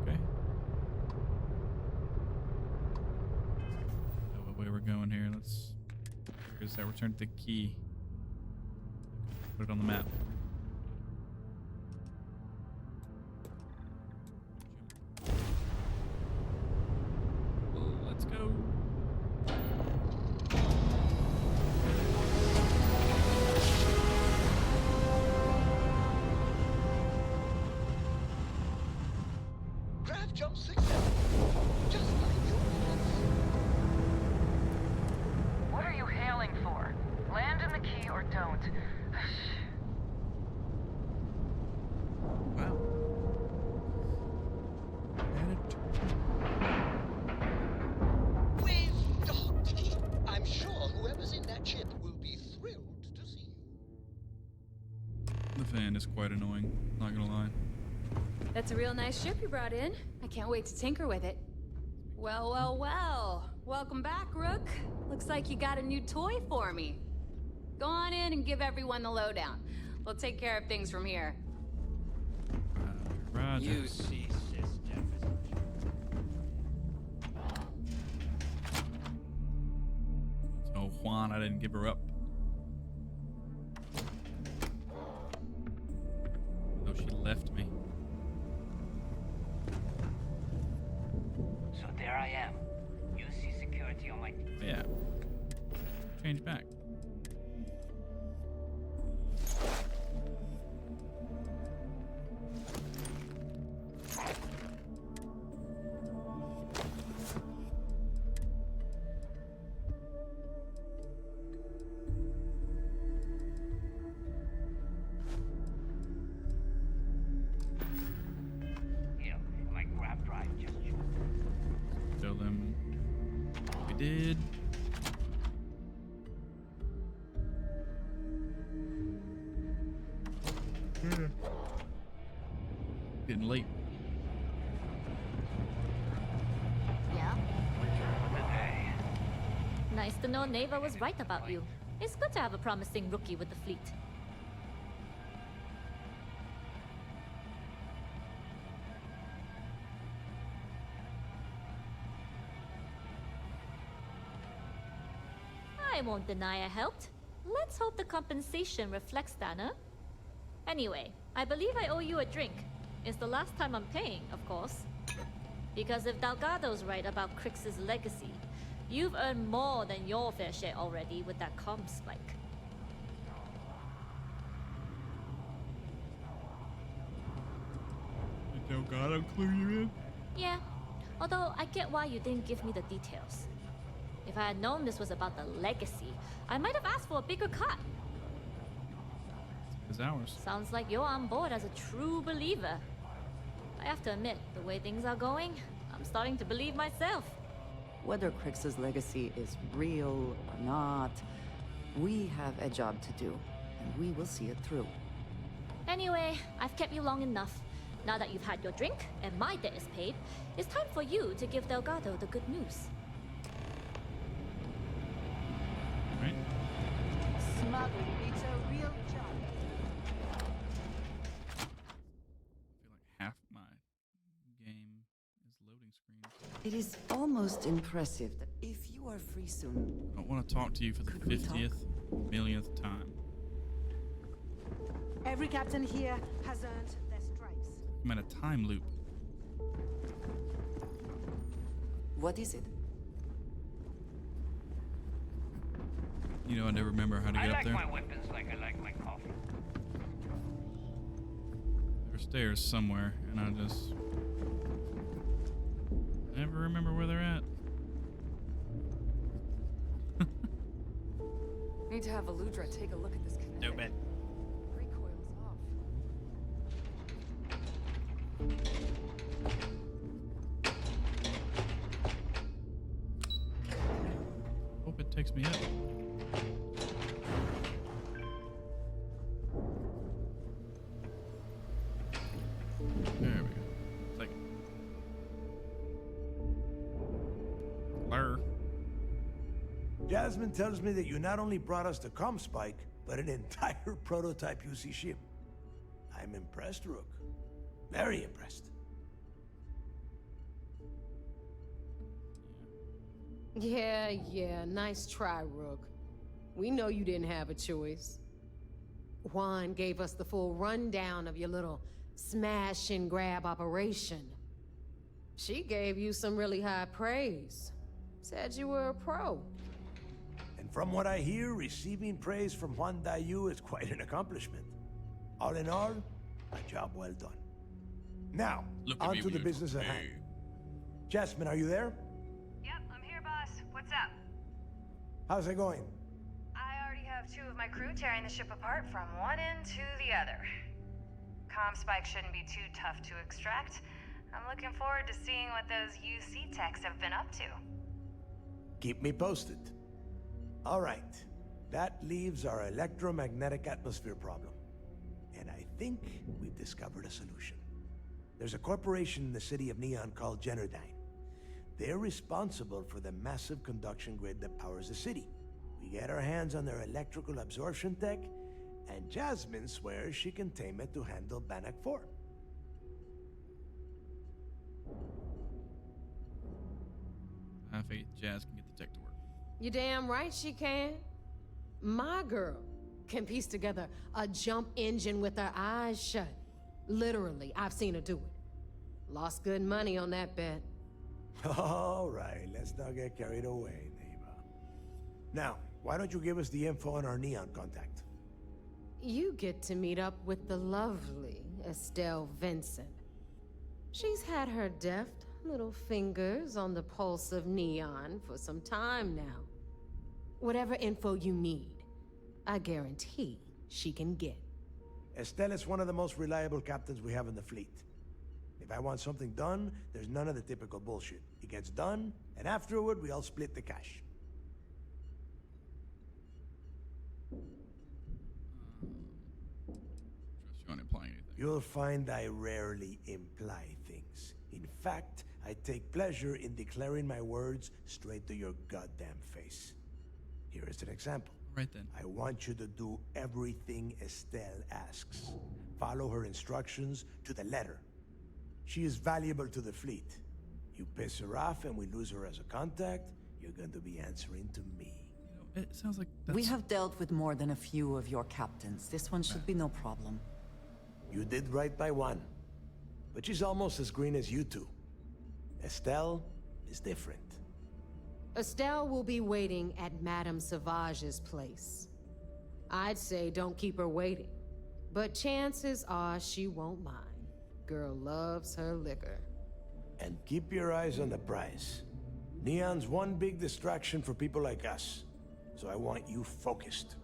Okay. Know what way we're going here. Let's. Where's that? Return the key. Put it on the map. Let's go. Grav jump successful, just like your plans. What are you hailing for? Land in the key or don't. Wow. We've docked. I'm sure whoever's in that ship will be thrilled to see you. The fan is quite annoying, not gonna lie. That's a real nice ship you brought in. I can't wait to tinker with it. Well, well, well. Welcome back, Rook. Looks like you got a new toy for me. Go on in and give everyone the lowdown. We'll take care of things from here. Roger. You see, Sis Jefferson. So Juan, I didn't give her up. Though she left me. So there I am. You see security on my... Yeah. Change back. Here, my grab drive just Tell them we did. Getting late. Yeah? Today. Nice to know Neva was right about you. It's good to have a promising rookie with the fleet. I won't deny I helped. Let's hope the compensation reflects that, huh? Anyway, I believe I owe you a drink. It's the last time I'm paying, of course. Because if Delgado's right about Kryx's legacy, you've earned more than your fair share already with that comm spike. Did Delgado clue you in? Yeah, although I get why you didn't give me the details. If I had known this was about the legacy, I might have asked for a bigger cut. It's ours. Sounds like you're on board as a true believer. I have to admit, the way things are going, I'm starting to believe myself. Whether Kryx's legacy is real or not, we have a job to do, and we will see it through. Anyway, I've kept you long enough. Now that you've had your drink and my debt is paid, it's time for you to give Delgado the good news. Right? Smuggling needs a real job. I feel like half my game is loading screens. It is almost impressive that if you are free soon... I don't want to talk to you for the 50th, millionth time. Every captain here has earned their stripes. I'm in a time loop. What is it? You know, I never remember how to get up there. I like my weapons like I like my coffee. There's stairs somewhere, and I just never remember where they're at. Need to have Aludra take a look at this kinetic. No bet. Recoil's off. Hope it takes me up. There we go. Like, blur. Jasmine tells me that you not only brought us the comm spike, but an entire prototype UC ship. I'm impressed, Rook. Very impressed. Yeah, nice try, Rook. We know you didn't have a choice. Juan gave us the full rundown of your little smash and grab operation. She gave you some really high praise. Said you were a pro. And from what I hear, receiving praise from Juan Dayu is quite an accomplishment. All in all, a job well done. Now, on to the business at hand. Jasmine, are you there? Yep, I'm here, boss. What's up? How's it going? I already have 2 of my crew tearing the ship apart from one end to the other. Comm spike shouldn't be too tough to extract. I'm looking forward to seeing what those UC techs have been up to. Keep me posted. All right. That leaves our electromagnetic atmosphere problem. And I think we've discovered a solution. There's a corporation in the city of Neon called Generdyne. They're responsible for the massive conduction grid that powers the city. We get our hands on their electrical absorption tech, and Jasmine swears she can tame it to handle Bannock 4. I have faith Jazz can get the tech to work. You damn right she can. My girl can piece together a jump engine with her eyes shut. Literally, I've seen her do it. Lost good money on that bet. All right, let's not get carried away, Neva. Now, why don't you give us the info on our Neon contact? You get to meet up with the lovely Estelle Vincent. She's had her deft little fingers on the pulse of Neon for some time now. Whatever info you need, I guarantee she can get. Estelle is one of the most reliable captains we have in the fleet. If I want something done, there's none of the typical bullshit. It gets done, and afterward, we all split the cash. Trust you on You'll find I rarely imply things. In fact, I take pleasure in declaring my words straight to your goddamn face. Here is an example. Right then. I want you to do everything Estelle asks. Follow her instructions to the letter. She is valuable to the fleet. You piss her off and we lose her as a contact, you're going to be answering to me. You know, it sounds like that's... We have dealt with more than a few of your captains. This one should be no problem. You did right by one. But she's almost as green as you two. Estelle is different. Estelle will be waiting at Madame Sauvage's place. I'd say don't keep her waiting. But chances are she won't mind. Girl loves her liquor. And keep your eyes on the prize. Neon's one big distraction for people like us. So I want you focused.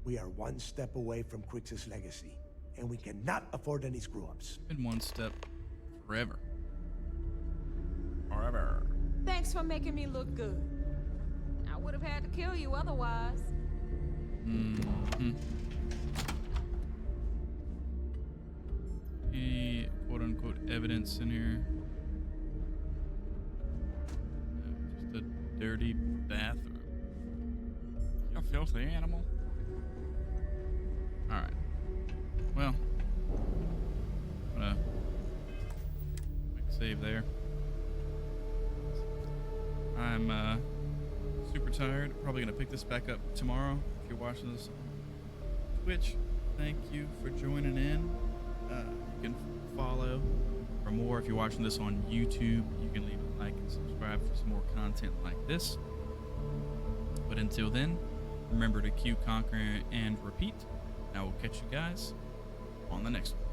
We are one step away from Kryx's legacy. And we cannot afford any screw-ups. Been one step forever. Forever. Thanks for making me look good. I would have had to kill you otherwise. Mm-hmm. Any quote-unquote evidence in here? Just a dirty bathroom. You filthy animal. All right. Well, I'm gonna make a save there. I'm super tired. Probably gonna pick this back up tomorrow. If you're watching this on Twitch, thank you for joining in. You can follow for more. If you're watching this on YouTube, you can leave a like and subscribe for some more content like this. But until then, remember to queue, conquer, and repeat. And I will catch you guys on the next one.